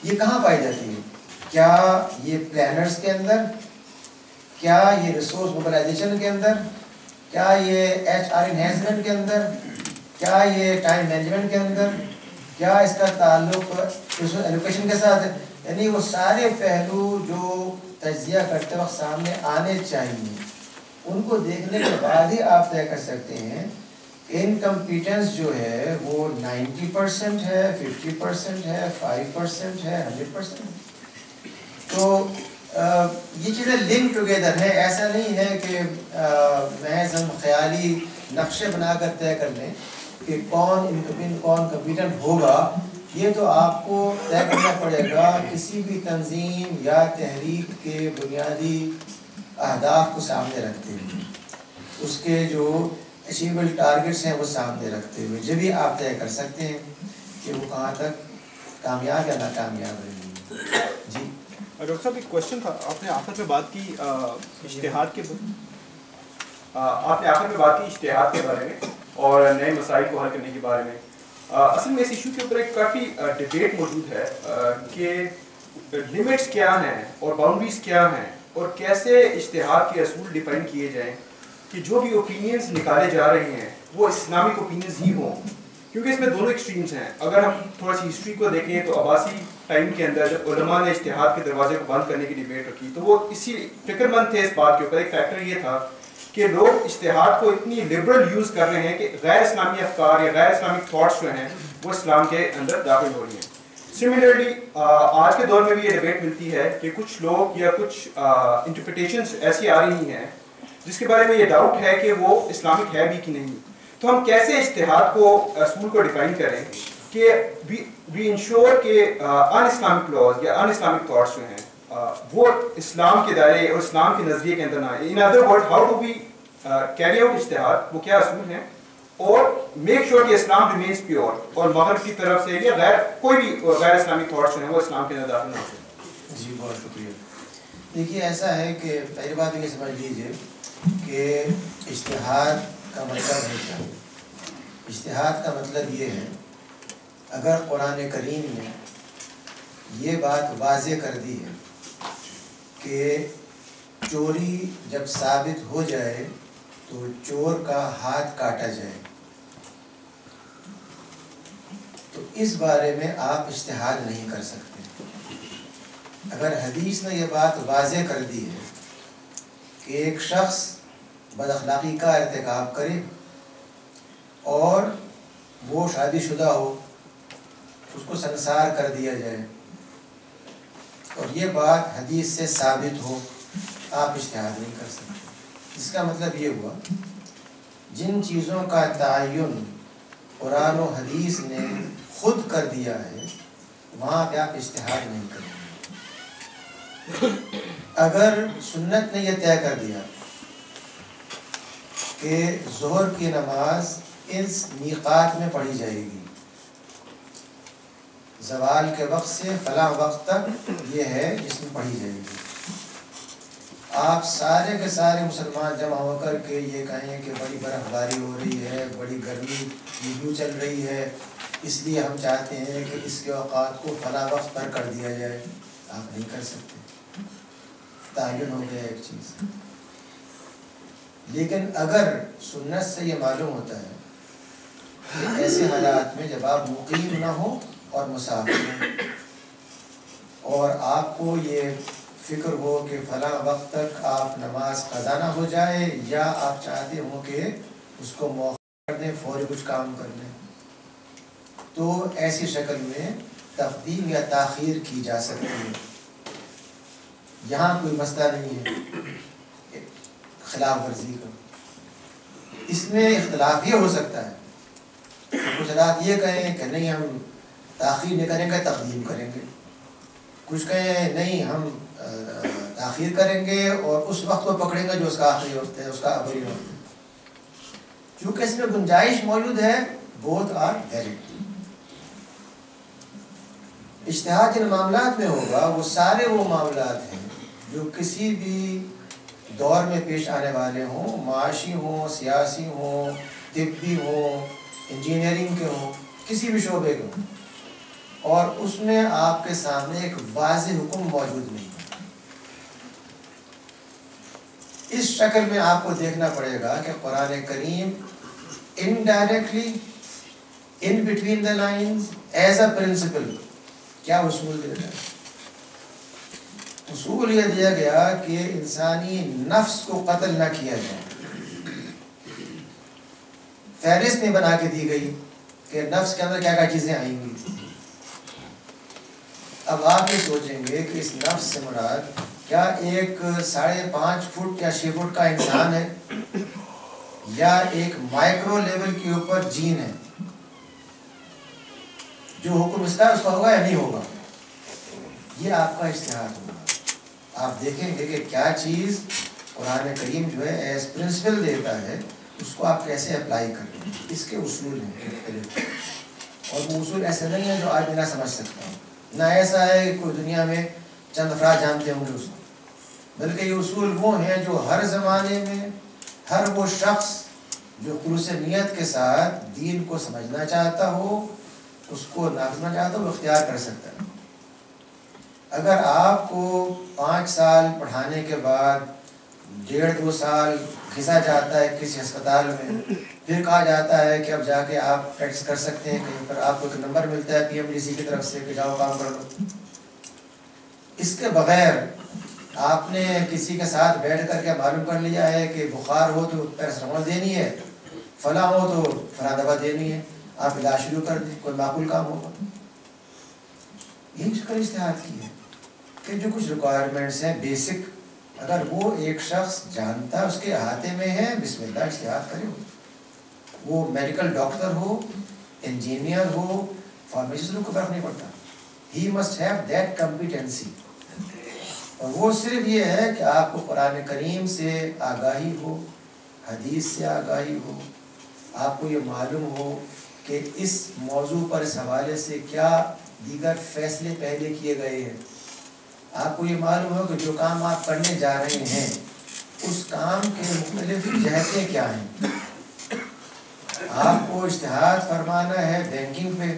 یہ کہاں پائی جاتی ہے؟ کیا یہ پلانرز کے اندر، کیا یہ ریسورس موبلائزیشن کے اندر، کیا یہ ایچ آر انہینسمنٹ کے اندر، کیا یہ ٹائم مینجمنٹ کے اندر، کیا اس کا تعلق ایلوکیشن کے ساتھ ہے؟ یعنی وہ سارے پہلو جو تجزیہ کرتے وقت سامنے آنے چاہیے، ان کو دیکھنے کے بعد ہی آپ طے کر سکتے ہیں انکمپیٹنس جو ہے وہ 90% ہے، 50% ہے، 5% ہے، 100% ہے. تو یہ چیزیں لنک ٹوگیدر ہے. ایسا نہیں ہے کہ محض ہم خیالی نقشے بنا کر طے کر لیں کہ کون کمپیٹنٹ ہوگا. یہ تو آپ کو طے کرنا پڑے گا کسی بھی تنظیم یا تحریک کے بنیادی اہداف کو سامنے رکھتے ہوئے، اس کے جو اچیویبل ٹارگٹس ہیں وہ سامنے رکھتے ہوئے، جب بھی آپ طے کر سکتے ہیں کہ وہ کہاں تک کامیاب یا ناکامیاب رہے گی. جی ڈاکٹر صاحب ایک کوشچن تھا. آپ نے آخر میں بات کی اشتہاد کے بارے میں اور نئے مسائل کو حل کرنے کے بارے میں. اصل میں اس ایشو کے اوپر ایک کافی ڈبیٹ موجود ہے کہ لمٹس کیا ہیں اور باؤنڈریز کیا ہیں اور کیسے اشتہاد کے اصول ڈیفائن کیے جائیں کہ جو بھی اوپینینز نکالے جا رہے ہیں وہ اسلامک اوپینینز ہی ہوں. کیونکہ اس میں دونوں ایکسٹریمز ہیں. اگر ہم تھوڑا سی ہسٹری کو دیکھیں تو عباسی ٹائم کے اندر جب علماء نے اشتہاد کے دروازے کو بند کرنے کی ڈیبیٹ رکھی تو وہ اسی فکر مند تھے اس بات کے اوپر. ایک فیکٹر یہ تھا کہ لوگ اشتہاد کو اتنی لبرل یوز کر رہے ہیں کہ غیر اسلامی افکار یا غیر اسلامک تھاٹس جو ہیں وہ اسلام کے اندر داخل ہو رہی ہیں. سملرلی آج کے دور میں بھی یہ ڈیبیٹ ملتی ہے کہ کچھ لوگ یا کچھ انٹرپریٹیشنز ایسی آ رہی ہیں جس کے بارے میں یہ ڈاؤٹ ہے کہ وہ اسلامک ہے بھی کہ نہیں. تو ہم کیسے اشتہاد کو اصول کو ڈیفائن کریں کہ وی انشور کہ ان اسلامک لاز یا ان اسلامک تھاٹس جو ہیں وہ اسلام کے دائرے اور اسلام کے نظریے کے اندر نہ آئے. In other word how do we carry out اشتہاد، وہ کیا اصول ہیں، اور میک شیور کہ اسلام ریمینس پیور اور مغرب کی طرف سے یا کوئی بھی غیر اسلامی تھاٹس جو ہیں وہ اسلام کے اندر داخل نہ ہو. جی بہت شکریہ. دیکھیے ایسا ہے کہ پہلی بات یہ سمجھ لیجیے کہ اشتہاد کا مطلب ہے کیا. اشتہاد کا مطلب یہ ہے اگر قرآن کریم نے یہ بات واضح کر دی ہے کہ چوری جب ثابت ہو جائے تو چور کا ہاتھ کاٹا جائے، تو اس بارے میں آپ اشتہاد نہیں کر سکتے. اگر حدیث نے یہ بات واضح کر دی ہے کہ ایک شخص بد اخلاقی کا ارتکاب کرے اور وہ شادی شدہ ہو، اس کو سنسار کر دیا جائے، اور یہ بات حدیث سے ثابت ہو، آپ اشتہاد نہیں کر سکتے. اس کا مطلب یہ ہوا جن چیزوں کا تعین قرآن و حدیث نے خود کر دیا ہے وہاں پہ آپ اشتہاد نہیں کریں. اگر سنت نے یہ طے کر دیا کہ ظہر کی نماز اس میقات میں پڑھی جائے گی، زوال کے وقت سے فلاں وقت تک یہ ہے جس میں پڑھی جائے گی، آپ سارے کے سارے مسلمان جمع ہو کر کے یہ کہیں کہ بڑی برف باری ہو رہی ہے، بڑی گرمی لو چل رہی ہے، اس لیے ہم چاہتے ہیں کہ اس کے اوقات کو فلاں وقت پر کر دیا جائے، آپ نہیں کر سکتے. تعین ہو گیا ایک چیز. لیکن اگر سنت سے یہ معلوم ہوتا ہے کہ ایسے حالات میں جب آپ مقیم نہ ہو اور مسافر ہوں اور آپ کو یہ فکر ہو کہ فلاں وقت تک آپ نماز قضا نہ ہو جائے، یا آپ چاہتے ہو کہ اس کو موقع کر دیں، فوری کچھ کام کر لیں، تو ایسی شکل میں تقدیم یا تاخیر کی جا سکتی ہے. یہاں کوئی مسئلہ نہیں ہے خلاف ورزی کا. اس میں اختلاف یہ ہو سکتا ہے کچھ حضرات یہ کہیں کہ نہیں ہم تاخیر نہیں کریں گے، تقدیم کریں گے. کچھ کہیں نہیں ہم تاخیر کریں گے اور اس وقت کو پکڑیں گے جو اس کا آخری وقت ہے، اس کا اولی وقت ہے. چونکہ اس میں گنجائش موجود ہے، بوتھ آر ویلڈ. اجتہاد جن معاملات میں ہوگا وہ سارے وہ معاملات ہیں جو کسی بھی دور میں پیش آنے والے ہوں، معاشی ہوں، سیاسی ہوں، طبی ہوں، انجینئرنگ کے ہوں، کسی بھی شعبے کے ہوں، اور اس میں آپ کے سامنے ایک واضح حکم موجود نہیں ہے. اس شکل میں آپ کو دیکھنا پڑے گا کہ قرآن کریم indirectly in between the lines as a principle کیا اصول دیا گیا؟ اصول یہ دیا گیا کہ انسانی نفس کو قتل نہ کیا جائے. فہرست نہیں بنا کے دی گئی کہ نفس کے اندر کیا کیا چیزیں آئیں گی. اب آپ یہ سوچیں گے کہ اس نفس سے مراد کیا ایک 5.5 فٹ یا 6 فٹ کا انسان ہے، یا ایک مائکرو لیول کے اوپر جین ہے؟ جو حکم اس کا ہوگا یا نہیں ہوگا، یہ آپ کا اجتہاد ہوگا. آپ دیکھیں گے کہ کیا چیز قرآن کریم جو ہے ایز پرنسپل دیتا ہے، اس کو آپ کیسے اپلائی کریں. اس کے اصول ہیں مختلف، اور وہ اصول ایسے نہیں ہیں جو آج میں نہ سمجھ سکتا ہوں، نہ ایسا ہے کہ کوئی دنیا میں چند افراد جانتے ہوں گے اس کو، بلکہ یہ اصول وہ ہیں جو ہر زمانے میں ہر وہ شخص جو خلوص نیت کے ساتھ دین کو سمجھنا چاہتا ہو، اس کو نافذنا چاہتا ہو، وہ اختیار کر سکتا ہے. اگر آپ کو 5 سال پڑھانے کے بعد 1.5-2 سال کھنسا جاتا ہے کسی ہسپتال میں، پھر کہا جاتا ہے کہ اب جا کے آپ پریکٹس کر سکتے ہیں، کہیں پر آپ کو ایک نمبر ملتا ہے PMDC کی طرف سے کہ جاؤ کام کر لو، اس کے بغیر آپ نے کسی کے ساتھ بیٹھ کر کے معلوم کر لیا ہے کہ بخار ہو تو پیراسیٹامول دینی ہے، فلاں ہو تو فلاں دوا دینی ہے، آپ علاج شروع کر دیں، کوئی معقول کام ہوگا؟ یہی شکل اجتہاد کی ہے کہ جو کچھ ریکوائرمنٹس ہیں بیسک، اگر وہ ایک شخص جانتا ہے، اس کے احاطے میں ہے، بسم اللہ اجتہاد کرے. وہ میڈیکل ڈاکٹر ہو، انجینئر ہو، فارمیسسٹ ہو، کوئی فرق نہیں پڑتا. He must have that competency. اور وہ صرف یہ ہے کہ آپ کو قرآن کریم سے آگاہی ہو، حدیث سے آگاہی ہو، آپ کو یہ معلوم ہو کہ اس موضوع پر اس حوالے سے کیا دیگر فیصلے پہلے کیے گئے ہیں. آپ کو یہ معلوم ہو کہ جو کام آپ کرنے جا رہے ہیں اس کام کے مختلف جہتیں کیا ہیں. آپ کو اجتہاد فرمانا ہے بینکنگ پہ،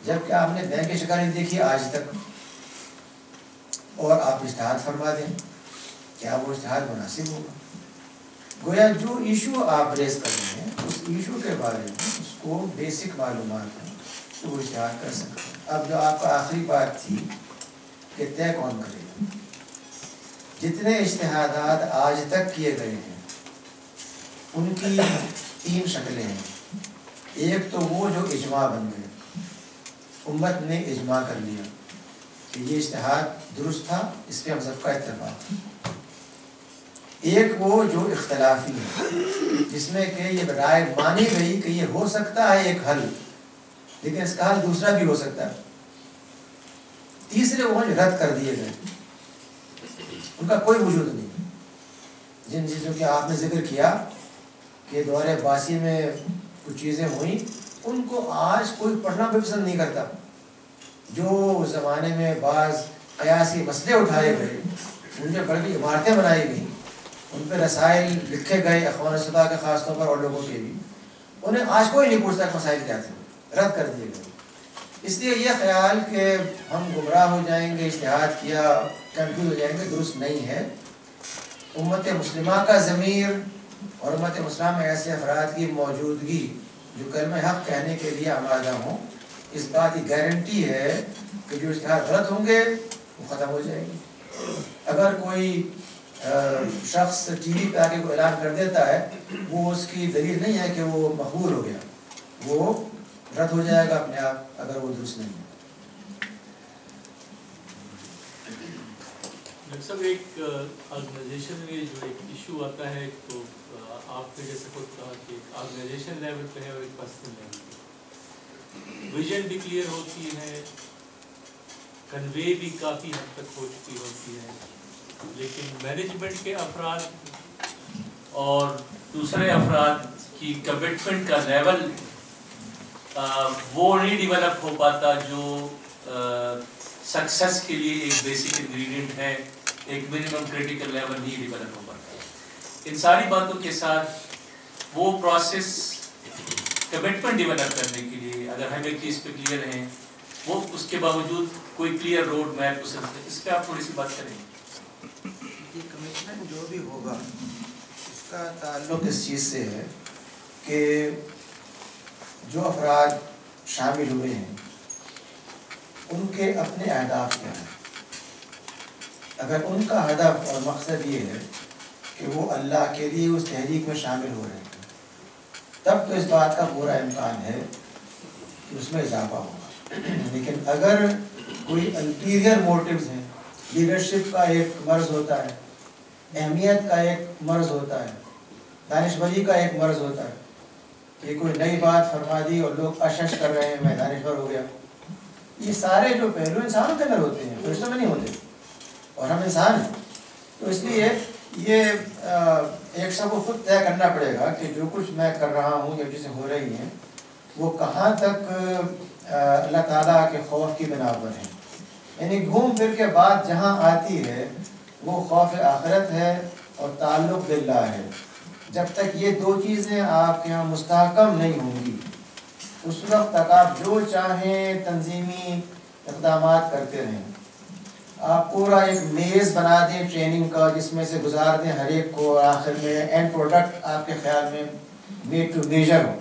جبکہ آپ نے بینک کی شکل نہیں دیکھی آج تک، اور آپ اجتہاد فرما دیں، کیا وہ اجتہاد مناسب ہوگا؟ گویا جو ایشو آپ ریز کر رہے ہیں اس ایشو کے بارے میں اس کو بیسک معلومات ہیں تو وہ اجتہاد کر سکتے ہیں. اب جو آپ کا آخری بات تھی کہ طے کون کرے گا، جتنے اجتہادات آج تک کیے گئے ہیں ان کی 3 شکلیں ہیں. ایک تو وہ جو اجماع بن گئے، امت نے اجماع کر لیا کہ یہ اجتہاد درست تھا، اس پہ ہم سب کا اتفاق. ایک وہ جو اختلافی ہے، جس میں کہ یہ رائے مانی گئی کہ یہ ہو سکتا ہے ایک حل، لیکن اس کا حل دوسرا بھی ہو سکتا ہے. تیسرے وہ جو رد کر دیے گئے، ان کا کوئی وجود نہیں. جن چیزوں کے آپ نے ذکر کیا کہ دور عباسی میں کچھ چیزیں ہوئیں، ان کو آج کوئی پڑھنا بھی پسند نہیں کرتا. جو زمانے میں بعض قیاسی مسئلے اٹھائے گئے، ان پہ بڑی عمارتیں بنائی گئیں، ان پہ رسائل لکھے گئے اخوان السطح کے خاص طور پر اور لوگوں کے بھی، انہیں آج کوئی نہیں پوچھتا کہ مسائل کیا تھے، رد کر دیے گئے. اس لیے یہ خیال کہ ہم گمراہ ہو جائیں گے، اجتہاد کیا کنفیوز ہو جائیں گے، درست نہیں ہے. امت مسلمہ کا ضمیر اور امت مسلمہ میں ایسے افراد کی موجودگی جو کلمہ حق کہنے کے لیے آمادہ ہوں، اس بات کی گارنٹی ہے کہ جو اجتہاد غلط ہوں گے وہ ختم ہو جائیں گے. اگر کوئی شخص ٹی وی پہ آ کے کوئی اعلان کر دیتا ہے، وہ اس کی دلیل نہیں ہے کہ وہ مقبول ہو گیا، وہ رد ہو جائے گا اپنے آپ اگر وہ درست نہیں ہے. ڈاکٹر صاحب، ایک آرگنائزیشن میں جو ایک ایشو آتا ہے تو آپ نے جیسے خود کہا کہ آرگنائزیشن لیول پہ ہے اور ایک پرسنل لیول پہ ویژن بھی کلیئر ہوتی ہے، کنوے بھی کافی حد تک ہو چکی ہوتی ہے، لیکن مینجمنٹ کے افراد اور دوسرے افراد کی کمٹمنٹ کا لیول وہ نہیں ڈیولپ ہو پاتا جو سکسیس کے لیے ایک بیسک انگریڈینٹ ہے. ایک منیمم کریٹیکل لیول نہیں ڈیولپ ہو پاتا. ان ساری باتوں کے ساتھ وہ پروسیس کمٹمنٹ ڈیولپ کرنے کے لیے اگر ہم ایک چیز پہ کلیئر ہیں وہ اس کے باوجود کوئی کلیئر روڈ میپ اس پہ آپ تھوڑی سی بات کریں. یہ کمٹمنٹ جو بھی ہوگا اس کا تعلق اس چیز سے ہے کہ جو افراد شامل ہوئے ہیں ان کے اپنے اہداف کیا ہیں. اگر ان کا ہدف اور مقصد یہ ہے کہ وہ اللہ کے لیے اس تحریک میں شامل ہو رہے ہیں تب تو اس بات کا پورا امکان ہے کہ اس میں اضافہ ہوگا. لیکن اگر کوئی الٹیریئر موٹیوز ہیں، لیڈرشپ کا ایک مرض ہوتا ہے، اہمیت کا ایک مرض ہوتا ہے، دانشوری کا ایک مرض ہوتا ہے کہ کوئی نئی بات فرما دی اور لوگ اشش کر رہے ہیں میں دانشور ہو گیا. یہ سارے جو پہلو انسانوں کے اندر ہوتے ہیں فرشتوں میں نہیں ہوتے اور ہم انسان ہیں. تو اس لیے یہ ایک سب کو خود طے کرنا پڑے گا کہ جو کچھ میں کر رہا ہوں یا چیزیں ہو رہی ہیں وہ کہاں تک اللہ تعالیٰ کے خوف کی بنا پر ہیں. یعنی گھوم پھر کے بعد جہاں آتی ہے وہ خوف آخرت ہے اور تعلق باللہ ہے. جب تک یہ دو چیزیں آپ کے یہاں مستحکم نہیں ہوں گی اس وقت تک آپ جو چاہیں تنظیمی اقدامات کرتے رہیں. آپ پورا ایک میز بنا دیں ٹریننگ کا جس میں سے گزار دیں ہر ایک کو اور آخر میں اینڈ پروڈکٹ آپ کے خیال میں میڈ ٹو میجر ہو.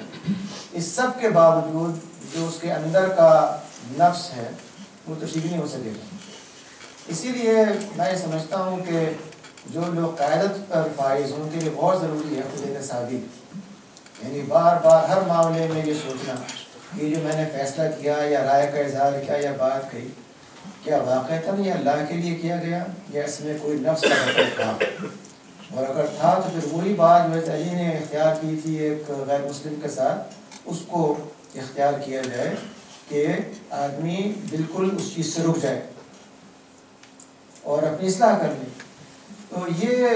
اس سب کے باوجود جو اس کے اندر کا نفس ہے وہ تو ٹھیک نہیں ہو سکے گا. اسی لیے میں سمجھتا ہوں کہ جو لوگ قیادت پر فائز ہیں ان کے لیے بہت ضروری ہے خود احتسابی. یعنی بار بار ہر معاملے میں یہ سوچنا کہ جو میں نے فیصلہ کیا یا رائے کا اظہار کیا یا بات کہی کیا واقعتاً یہ اللہ کے لیے کیا گیا یا اس میں کوئی نفس کا دخل تھا. اور اگر تھا تو پھر وہی بات جو علی نے اختیار کی تھی ایک غیر مسلم کے ساتھ اس کو اختیار کیا جائے کہ آدمی بالکل اس چیز سے رک جائے اور اپنی اصلاح کر لے. تو یہ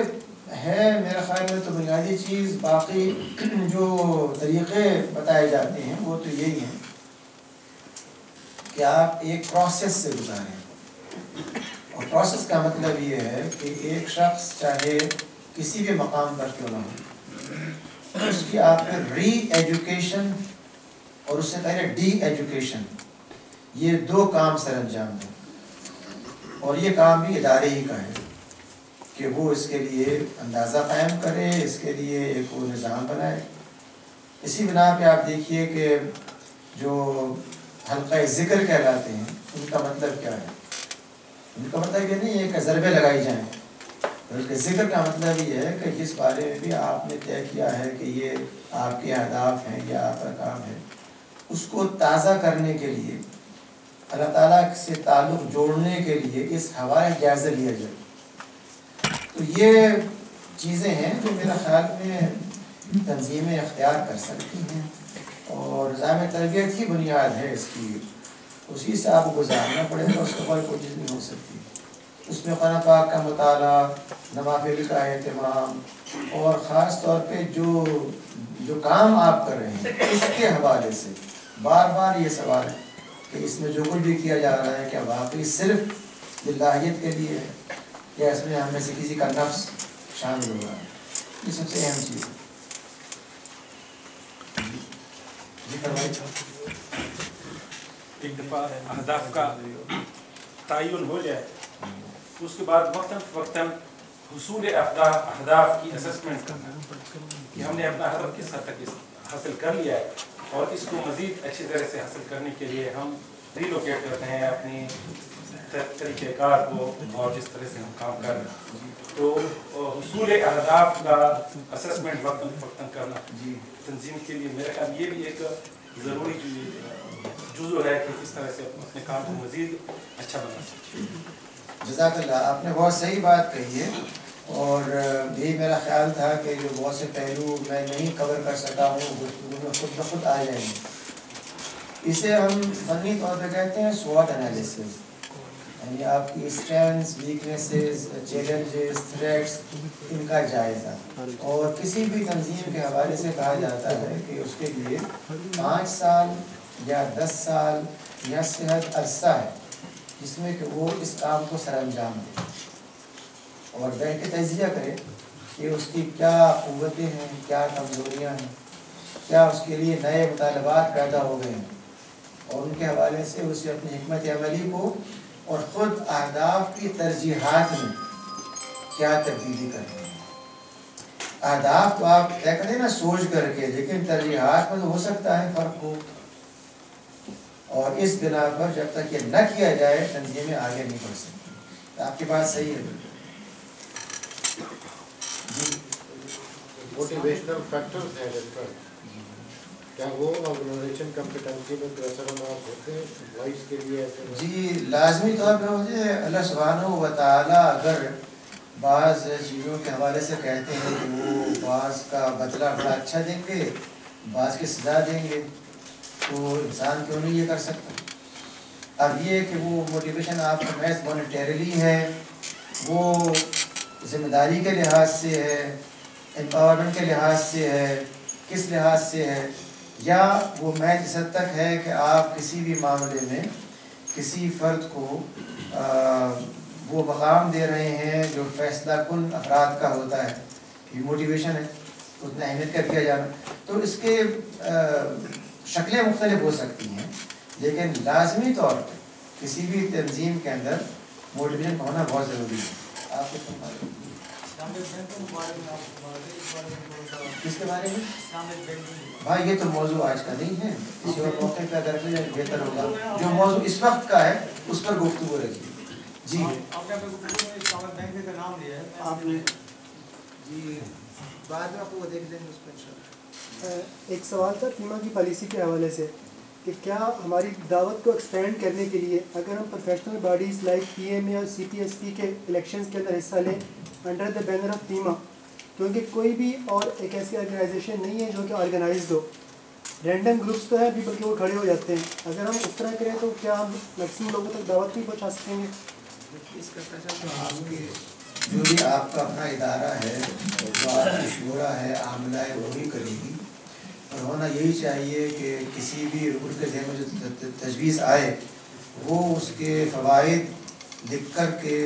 ہے میرے خیال میں تو بنیادی چیز. باقی جو طریقے بتائے جاتے ہیں وہ تو یہی ہیں کہ آپ ایک پروسیس سے گزاریں. اور پروسیس کا مطلب یہ ہے کہ ایک شخص چاہے کسی بھی مقام پر کیوں نہ ہو اس کی آپ نے ری ایجوکیشن اور اس سے پہلے ڈی ایجوکیشن یہ دو کام سر انجام دیں. اور یہ کام بھی ادارے ہی کا ہے کہ وہ اس کے لیے اندازہ قائم کرے، اس کے لیے ایک وہ نظام بنائے. اسی بنا پہ آپ دیکھیے کہ جو حلقہ ذکر کہلاتے ہیں ان کا مطلب کیا ہے. ان کا مطلب یہ نہیں ہے کہ ضربے لگائی جائیں بلکہ ذکر کا مطلب یہ ہے کہ جس بارے میں بھی آپ نے طے کیا ہے کہ یہ آپ کے اہداف ہیں یا آپ کا کام ہے اس کو تازہ کرنے کے لیے اللہ تعالیٰ سے تعلق جوڑنے کے لیے اس حوالے جائزہ لیا جائے. تو یہ چیزیں ہیں جو میرا خیال میں تنظیمیں اختیار کر سکتی ہیں اور نظام تربیت کی بنیاد ہے اس کی. اسی سے آپ کو گزارنا پڑے گا، اس کے بعد کوئی چیز نہیں ہو سکتی. اس میں قرآن پاک کا مطالعہ، نوافل کا اہتمام اور خاص طور پہ جو کام آپ کر رہے ہیں اس کے حوالے سے بار بار یہ سوال ہے کہ اس میں جو کچھ بھی کیا جا رہا ہے کیا واقعی صرف للہیت کے لیے ہے یا اس میں ہم میں سے کسی کا نفس شامل ہو رہا ہے. یہ سب سے اہم چیز ہے. جی فرمائیے. ایک دفعہ اہداف کا تعین ہو جائے اس کے بعد وقتاً فوقتاً حصول اہداف کی اسسمنٹ کرنا کہ ہم نے اپنا ہدف کس حد تک حاصل کر لیا ہے اور اس کو مزید اچھی طرح سے حاصل کرنے کے لیے ہم ریلوکیٹ کرتے ہیں اپنی طریقہ کار کو اور جس طرح سے ہم کام کر رہے ہیں. تو حصول اہداف کا اسسمنٹ وقتاً فوقتاً کرنا تنظیم کے لیے میرے خیال یہ بھی ایک ضروری جزو ہے کہ کس طرح سے اپنے کام کو مزید اچھا بنا سکتے. جزاک اللہ. آپ نے بہت صحیح بات کہی ہے اور یہی میرا خیال تھا کہ جو بہت سے پہلو میں نہیں کور کر سکا ہوں گفتگو میں خود بخود آ جائیں گے. اسے ہم فنی طور پہ کہتے ہیں SWOT انالیسس. یعنی آپ کی اسٹرینتھس، ویکنیسز، چیلنجز، تھریٹس، ان کا جائزہ. اور کسی بھی تنظیم کے حوالے سے کہا جاتا ہے کہ اس کے لیے 5 سال یا 10 سال یا صحت عرصہ ہے جس میں کہ وہ اس کام کو سر انجام دے اور بیٹھ کے تجزیہ کرے کہ اس کی کیا قوتیں ہیں، کیا کمزوریاں ہیں، کیا اس کے لیے نئے مطالبات پیدا ہو گئے ہیں، اور ان کے حوالے سے اسے اپنی حکمت عملی کو اور خود اہداف کی ترجیحات میں کیا تبدیلی کرنی ہے. اہداف تو آپ طے کریں نا سوچ کر کے، لیکن ترجیحات میں تو ہو سکتا ہے فرق ہو، اور اس بنا پر جب تک یہ نہ کیا جائے تنظیمیں آگے نہیں بڑھ سکتی. آپ کی بات صحیح ہے. موٹیویشنل فیکٹرز ہیں ڈفرنٹ، کیا وہ آرگنائزیشن کمپیٹنسی میں کوئی اثر انداز ہوتے ہیں امپلائیز کے لیے؟ جی لازمی طور پہ مجھے اللہ سبحانہ و تعالیٰ اگر بعض چیزوں کے حوالے سے کہتے ہیں کہ وہ بعض کا بدلہ بڑا اچھا دیں گے، بعض کی سزا دیں گے، تو انسان کیوں نہیں یہ کر سکتا. اب یہ کہ وہ موٹیویشن آپ کا محض مانیٹریلی ہے، وہ ذمہ داری کے لحاظ سے ہے، امپاورمنٹ کے لحاظ سے ہے، کس لحاظ سے ہے، یا وہ محض اس حد تک ہے کہ آپ کسی بھی معاملے میں کسی فرد کو وہ مقام دے رہے ہیں جو فیصلہ کن افراد کا ہوتا ہے. یہ موٹیویشن ہے، اتنا اہمیت کا دیا جانا. تو اس کے شکلیں مختلف ہو سکتی ہیں، لیکن لازمی طور پہ کسی بھی تنظیم کے اندر موٹیویشن کا ہونا بہت ضروری ہے. آپ کو کس کے بارے میں؟ بھائی یہ تو موضوع آج کا نہیں ہے، کسی اور موقع پہ اگر بہتر ہوگا. جو موضوع اس وقت کا ہے اس پر گفتگو رکھیے. جی آپ نے اسلامک بینک کا نام لیا ہے، آپ نے جی بعد میں آپ کو دیکھ لیں گے اس پر. ایک سوال تھا فیما کی پالیسی کے حوالے سے کہ کیا ہماری دعوت کو ایکسپینڈ کرنے کے لیے اگر ہم professional bodies like P M A اور سی پی ایس پی کے الیکشنز کے اندر حصہ لیں انڈر دا بینر آف فیما، کیونکہ کوئی بھی اور ایک ایسی آرگنائزیشن نہیں ہے جو کہ آرگنائزڈ ہو، رینڈم گروپس تو ہیں بھی بلکہ وہ کھڑے ہو جاتے ہیں. اگر ہم اس طرح کریں تو کیا ہم میکسیمم لوگوں تک دعوت نہیں پہنچا سکیں گے؟ جو بھی آپ کا اپنا ادارہ ہے، جو آپ کی شورا ہے، عاملہ ہے، وہی کرے گی. اور ہونا یہی چاہیے کہ کسی بھی رکن کے ذہن میں جو تجویز آئے وہ اس کے فوائد لکھ کر کے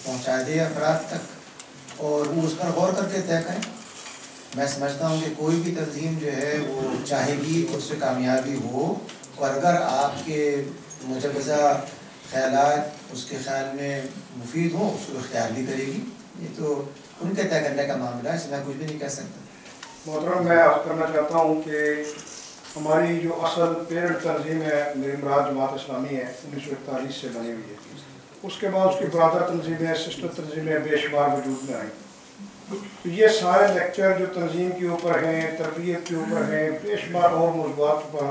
پہنچا دے افراد تک، اور وہ اس پر غور کر کے طے کریں. میں سمجھتا ہوں کہ کوئی بھی تنظیم جو ہے وہ چاہے گی کہ اس سے کامیابی ہو، اور اگر آپ کے مجوزہ خیالات اس کے خیال میں مفید ہوں اس کو اختیار بھی کرے گی. یہ تو ان کے طے کرنے کا معاملہ ہے، اس میں کچھ بھی نہیں کہہ سکتا. محترم میں عرض کرنا چاہتا ہوں کہ ہماری جو اصل پیرنٹ تنظیم ہے میری مراد جماعت اسلامی ہے، 1941 سے بنی ہوئی ہے. اس کے بعد اس کی برادر تنظیمیں، سسٹر تنظیمیں بے شمار وجود میں آئیں. تو یہ سارے لیکچر جو تنظیم کے اوپر ہیں، تربیت کے اوپر ہیں، بے شمار اور موضوعات پر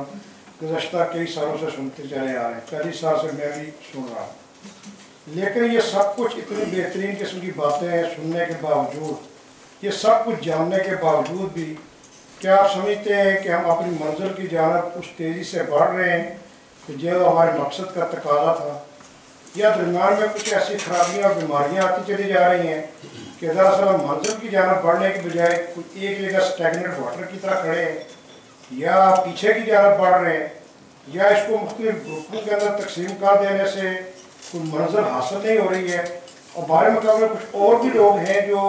گزشتہ کئی سالوں سے سنتے چلے آ رہے ہیں. 40 سال سے میں بھی سن رہا ہوں. لیکن یہ سب کچھ اتنی بہترین قسم کی باتیں سننے کے باوجود، یہ سب کچھ جاننے کے باوجود بھی کیا آپ سمجھتے ہیں کہ ہم اپنی منزل کی جانب اس تیزی سے بڑھ رہے ہیں کہ جو ہمارے مقصد کا تقاضا تھا، یا درمیان میں کچھ ایسی خرابیاں اور بیماریاں آتی چلی جا رہی ہیں کہ دراصل ہم منزل کی جانب بڑھنے کی بجائے کچھ ایک جگہ اسٹیگنٹ واٹر کی طرح کھڑے ہیں، یا پیچھے کی جانب بڑھ رہے ہیں، یا اس کو مختلف گروپوں کے اندر تقسیم کر دینے سے کوئی منزل حاصل نہیں ہو رہی ہے. اور ہمارے مقابلے کچھ اور بھی لوگ ہیں جو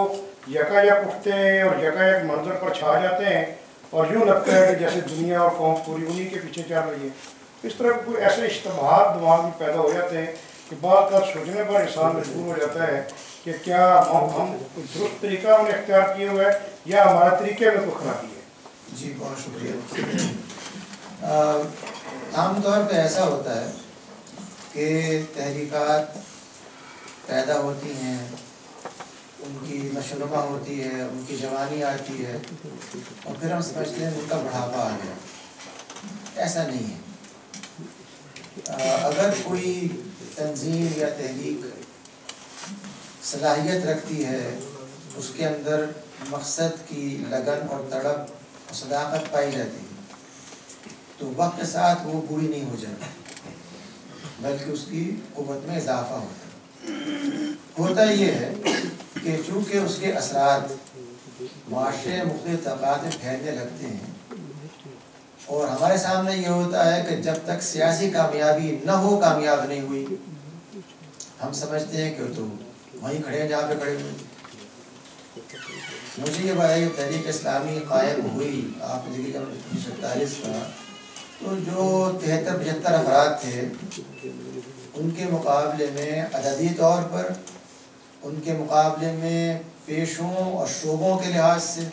یکا یک اٹھتے ہیں اور یکا یک منظر پر چھا جاتے ہیں، اور یوں لگتا ہے کہ جیسے دنیا اور قوم پوری انہی کے پیچھے چل رہی ہے. اس طرح کوئی ایسے اشتباہات دماغ میں پیدا ہو جاتے ہیں کہ بعض کا سوچنے پر انسان مجبور ہو جاتا ہے کہ کیا ہم کوئی درست طریقہ ہم نے اختیار کیے ہوئے یا ہمارے طریقے میں کوئی خرابی ہے. جی بہت شکریہ. عام طور پہ ایسا ہوتا ہے کہ تحریکات پیدا ہوتی ہیں، ان کی نشوونما ہوتی ہے، ان کی جوانی آتی ہے، اور پھر ہم سمجھتے ہیں ان کا بڑھاپا آ گیا. ایسا نہیں ہے. اگر کوئی تنظیم یا تحریک صلاحیت رکھتی ہے، اس کے اندر مقصد کی لگن اور تڑپ اور صداقت پائی جاتی ہے، تو وقت کے ساتھ وہ بری نہیں ہو جاتی. بلکہ اس کی قوت میں اضافہ ہوتا ہے۔ ہوتا یہ ہے کہ چونکہ اس کے اثرات معاشرے مختلف طبقات میں پھیلنے لگتے ہیں، اور ہمارے سامنے یہ ہوتا ہے کہ جب تک سیاسی کامیابی نہ ہو، کامیاب نہیں ہوئی، ہم سمجھتے ہیں کہ تو وہیں کھڑے ہیں جہاں پہ کھڑے ہوئے۔ مجھے یہ بات ہے کہ تحریک اسلامی قائم ہوئی، آپ نے دیکھا 1947 کا، تو جو 73-75 افراد تھے ان کے مقابلے میں عددی طور پر، ان کے مقابلے میں پیشوں اور شعبوں کے لحاظ سے،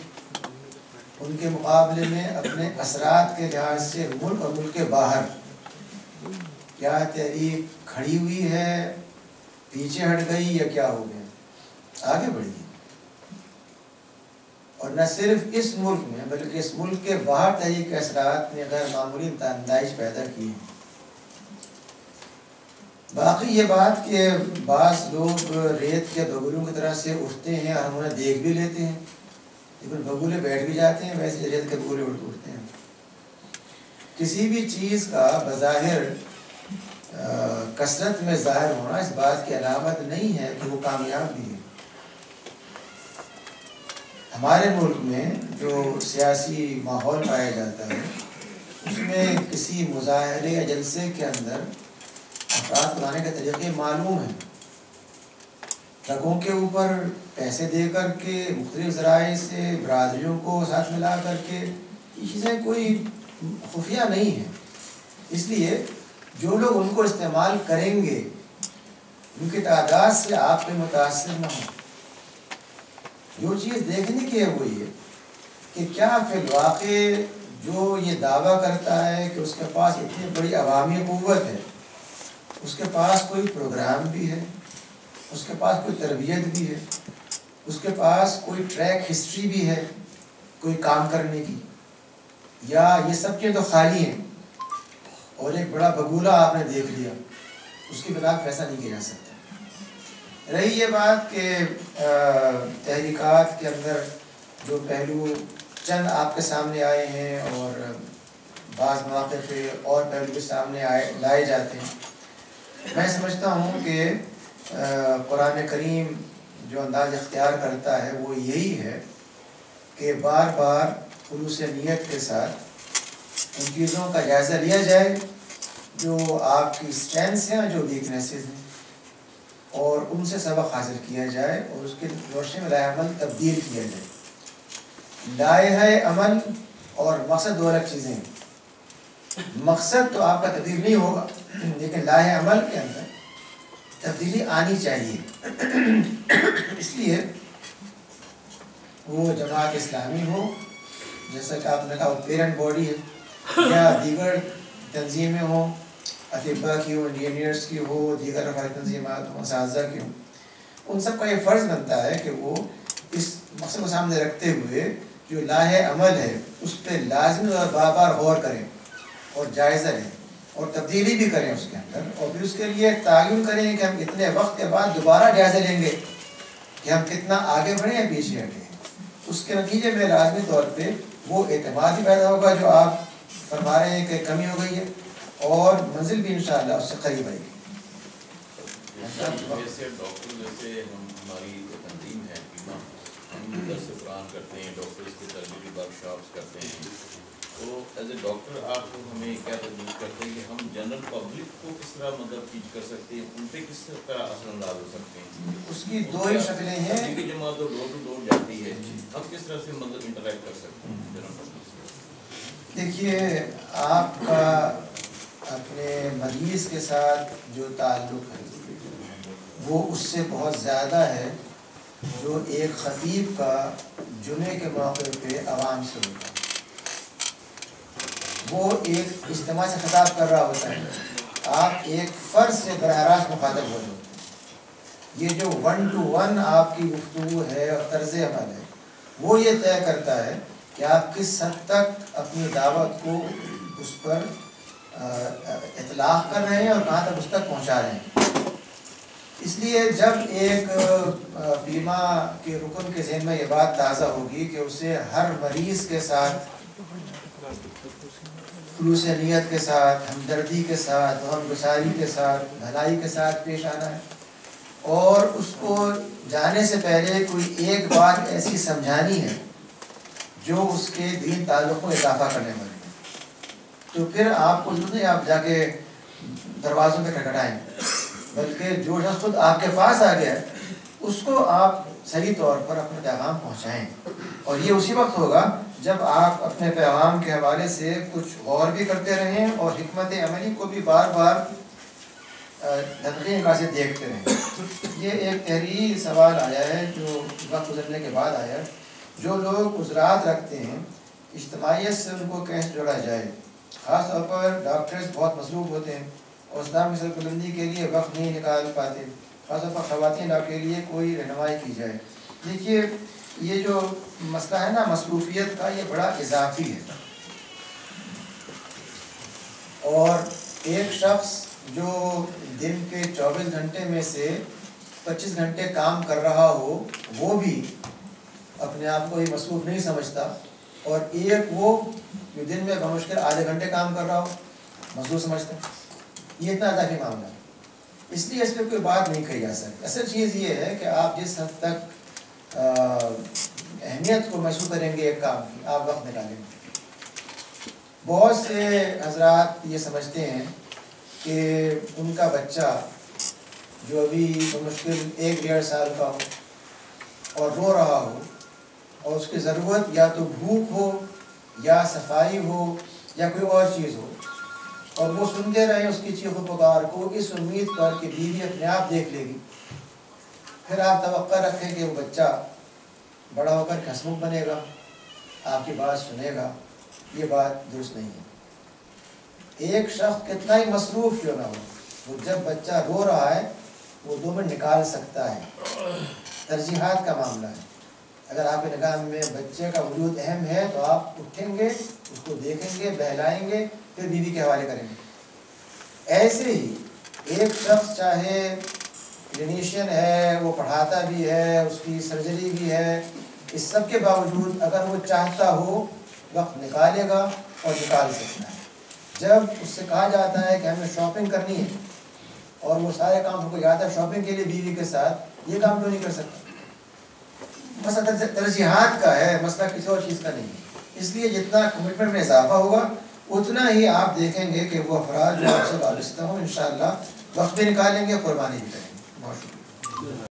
ان کے مقابلے میں اپنے اثرات کے لحاظ سے ملک اور ملک کے باہر، کیا تحریک کھڑی ہوئی ہے، پیچھے ہٹ گئی، یا کیا ہو گیا؟ آگے بڑھی۔ اور نہ صرف اس ملک میں بلکہ اس ملک کے باہر تحریک کے اثرات نے غیر معمولی نتائج پیدا کی ہیں۔ باقی یہ بات کہ بعض لوگ ریت کے بگولوں کی طرح سے اٹھتے ہیں اور ہم انہیں دیکھ بھی لیتے ہیں، لیکن بگولے بیٹھ بھی جاتے ہیں، ویسے ریت کے بگولے اٹھتے ہیں۔ کسی بھی چیز کا بظاہر کثرت میں ظاہر ہونا اس بات کی علامت نہیں ہے کہ وہ کامیاب بھی ہے۔ ہمارے ملک میں جو سیاسی ماحول پایا جاتا ہے اس میں کسی مظاہرے یا جلسے کے اندر افراد بنانے کے طریقے معلوم ہیں۔ ٹرکوں کے اوپر پیسے دے کر کے، مختلف ذرائع سے برادریوں کو ساتھ ملا کر کے، یہ چیزیں کوئی خفیہ نہیں ہیں۔ اس لیے جو لوگ ان کو استعمال کریں گے ان کی تعداد سے آپ پہ متاثر نہ ہوں۔ جو چیز دیکھنے کی ہے وہ یہ کہ کیا فی الواقع جو یہ دعویٰ کرتا ہے کہ اس کے پاس اتنی بڑی عوامی قوت ہے، اس کے پاس کوئی پروگرام بھی ہے، اس کے پاس کوئی تربیت بھی ہے، اس کے پاس کوئی ٹریک ہسٹری بھی ہے کوئی کام کرنے کی، یا یہ سب چیزیں تو خالی ہیں اور ایک بڑا بگولا آپ نے دیکھ لیا، اس کی بنا فیصلہ نہیں کیا جا سکتا۔ رہی یہ بات کہ تحریکات کے اندر جو پہلو چند آپ کے سامنے آئے ہیں اور بعض مواقع پہ اور پہلو کے سامنے لائے جاتے ہیں، میں سمجھتا ہوں کہ قرآن کریم جو انداز اختیار کرتا ہے وہ یہی ہے کہ بار بار خلوص نیت کے ساتھ ان چیزوں کا جائزہ لیا جائے جو آپ کی اسٹرینتھس ہیں اور جو ویکنیسز ہیں، اور ان سے سبق حاصل کیا جائے اور اس کے روشنی میں لائحہ عمل تبدیل کیا جائے۔ لائحہ عمل اور مقصد دو الگ چیزیں ہیں۔ مقصد تو آپ کا تبدیل نہیں ہوگا، لیکن لائحہ عمل کے اندر تبدیلی آنی چاہیے۔ اس لیے وہ جماعت اسلامی ہو، جیسا کہ آپ نے کہا وہ پیرنٹ باڈی ہے، یا دیگر تنظیمیں ہوں، اطباء کی ہو، انجینئرس کی ہو، دیگر رفاہی تنظیمات ہوں، اساتذہ کی ہوں، ان سب کا یہ فرض بنتا ہے کہ وہ اس مقصد کو سامنے رکھتے ہوئے جو لائحہ عمل ہے اس پہ لازمی اور بار بار غور کریں اور جائزہ لیں اور تبدیلی بھی کریں اس کے اندر، اور پھر اس کے لیے تعین کریں کہ ہم اتنے وقت کے بعد دوبارہ جائزہ لیں گے کہ ہم کتنا آگے بڑھے ہیں پیچھے ہٹے ہیں۔ اس کے نتیجے میں لازمی طور پہ وہ اعتماد بھی پیدا ہوگا جو آپ فرما رہے ہیں کہ کمی ہو گئی ہے، اور منزل بھی انشاءاللہ اس سے قریب آئے گی۔ جیسے ڈاکٹر جیسے ہماری تنظیم ہے ہم درس قرآن کرتے ہیں، ڈاکٹرس کی تربیتی ورک شاپس کرتے ہیں، تو ایز اے ڈاکٹر آپ ہمیں کیا تجویز کرتے ہیں کہ ہم جنرل پبلک کو کس طرح مدد ٹیچ کر سکتے ہیں، ان پہ کس طرح اثر انداز ہو سکتے ہیں؟ اس کی دو ہی شکلیں ہیں۔ تبلیغی جماعت جو ڈور ٹو ڈور جاتی ہے، ہم کس طرح سے مطلب انٹریکٹ کر سکتے ہیں جنرل پبلک سے؟ دیکھیے، آپ کا اپنے مریض کے ساتھ جو تعلق ہے وہ اس سے بہت زیادہ ہے جو ایک خطیب کا جمعے کے موقع پہ عوام سے ہوتا ہے۔ وہ ایک اجتماع سے خطاب کر رہا ہوتا ہے، آپ ایک فرد سے براہ راست مخاطب ہو جاتے ہیں۔ یہ جو 1 to 1 آپ کی گفتگو ہے اور طرز عمل ہے وہ یہ طے کرتا ہے کہ آپ کس حد تک اپنی دعوت کو اس پر اطلاق کر رہے ہیں اور کہاں تک اس تک پہنچا رہے ہیں۔ اس لیے جب ایک بیمہ کے رکن کے ذہن میں یہ بات تازہ ہوگی کہ اسے ہر مریض کے ساتھ خلوص نیت کے ساتھ، ہمدردی کے ساتھ، غمگساری کے ساتھ، بھلائی کے ساتھ پیش آنا ہے، اور اس کو جانے سے پہلے کوئی ایک بات ایسی سمجھانی ہے جو اس کے دین تعلق کو اضافہ کرنے والی ہے، تو پھر آپ کو ضرورت نہیں آپ جا کے دروازوں پہ کھٹکھٹائیں، بلکہ جو شخص خود آپ کے پاس آ گیا اس کو آپ صحیح طور پر اپنا پیغام پہنچائیں، اور یہ اسی وقت ہوگا جب آپ اپنے پیغام کے حوالے سے کچھ غور بھی کرتے رہیں اور حکمت عملی کو بھی بار بار نقطۂ نگاہ سے دیکھتے رہیں۔ یہ ایک تحریری سوال آیا ہے جو وقت گزرنے کے بعد آیا، جو لوگ عذرات رکھتے ہیں اجتماعیت سے ان کو کیسے جوڑا جائے، خاص طور پر ڈاکٹرز بہت مصروف ہوتے ہیں اور اسلام کی سربلندی کے لیے وقت نہیں نکال پاتے، خاص طور پر خواتین کے لیے کوئی رہنمائی کی جائے۔ دیکھیے یہ جو مسئلہ ہے نا مصروفیت کا، یہ بڑا اضافی ہے، اور ایک شخص جو دن کے 24 گھنٹے میں سے 25 گھنٹے کام کر رہا ہو وہ بھی اپنے آپ کو یہ مصروف نہیں سمجھتا، اور ایک وہ جو دن میں بمشکل آدھے گھنٹے کام کر رہا ہو مصروف سمجھتا ہے۔ یہ اتنا اضافی معاملہ ہے، اس لیے اس پہ کوئی بات نہیں کہی جا سکتی۔ اصل چیز یہ ہے کہ آپ جس حد تک اہمیت کو محسوس کریں گے ایک کام کی، آپ وقت نکالیں گے۔ بہت سے حضرات یہ سمجھتے ہیں کہ ان کا بچہ جو ابھی بمشکل 1-1.5 سال کا ہو اور رو رہا ہو، اور اس کی ضرورت یا تو بھوک ہو یا صفائی ہو یا کوئی اور چیز ہو، اور وہ سنتے رہیں اس کی چیخ و پکار کو اس امید پر کہ بیوی اپنے آپ دیکھ لے گی، پھر آپ توقع رکھیں کہ وہ بچہ بڑا ہو کر ہسمکھ بنے گا، آپ کی بات سنے گا، یہ بات درست نہیں ہے۔ ایک شخص کتنا ہی مصروف کیوں نہ ہو، وہ جب بچہ رو رہا ہے وہ 2 منٹ نکال سکتا ہے۔ ترجیحات کا معاملہ ہے، اگر آپ کے نگاہ میں بچے کا وجود اہم ہے تو آپ اٹھیں گے، اس کو دیکھیں گے، بہلائیں گے، پھر بیوی کے حوالے کریں گے۔ ایسے ہی ایک شخص چاہے کلینیشین ہے، وہ پڑھاتا بھی ہے، اس کی سرجری بھی ہے، اس سب کے باوجود اگر وہ چاہتا ہو وقت نکالے گا اور نکال سکتا ہے۔ جب اس سے کہا جاتا ہے کہ ہمیں شاپنگ کرنی ہے اور وہ سارے کام ہم کو یاد ہے شاپنگ کے لیے بیوی کے ساتھ، یہ کام کیوں نہیں کر سکتا؟ مسئلہ ترجیحات کا ہے، مسئلہ کسی اور چیز کا نہیں ہے۔ اس لیے جتنا کمٹمنٹ میں اضافہ ہوگا اتنا ہی آپ دیکھیں گے کہ وہ افراد جو آپ سے وابستہ ہوں انشاءاللہ وقت بھی نکالیں گے، قربانی بھی کریں گے۔ بہت شکریہ۔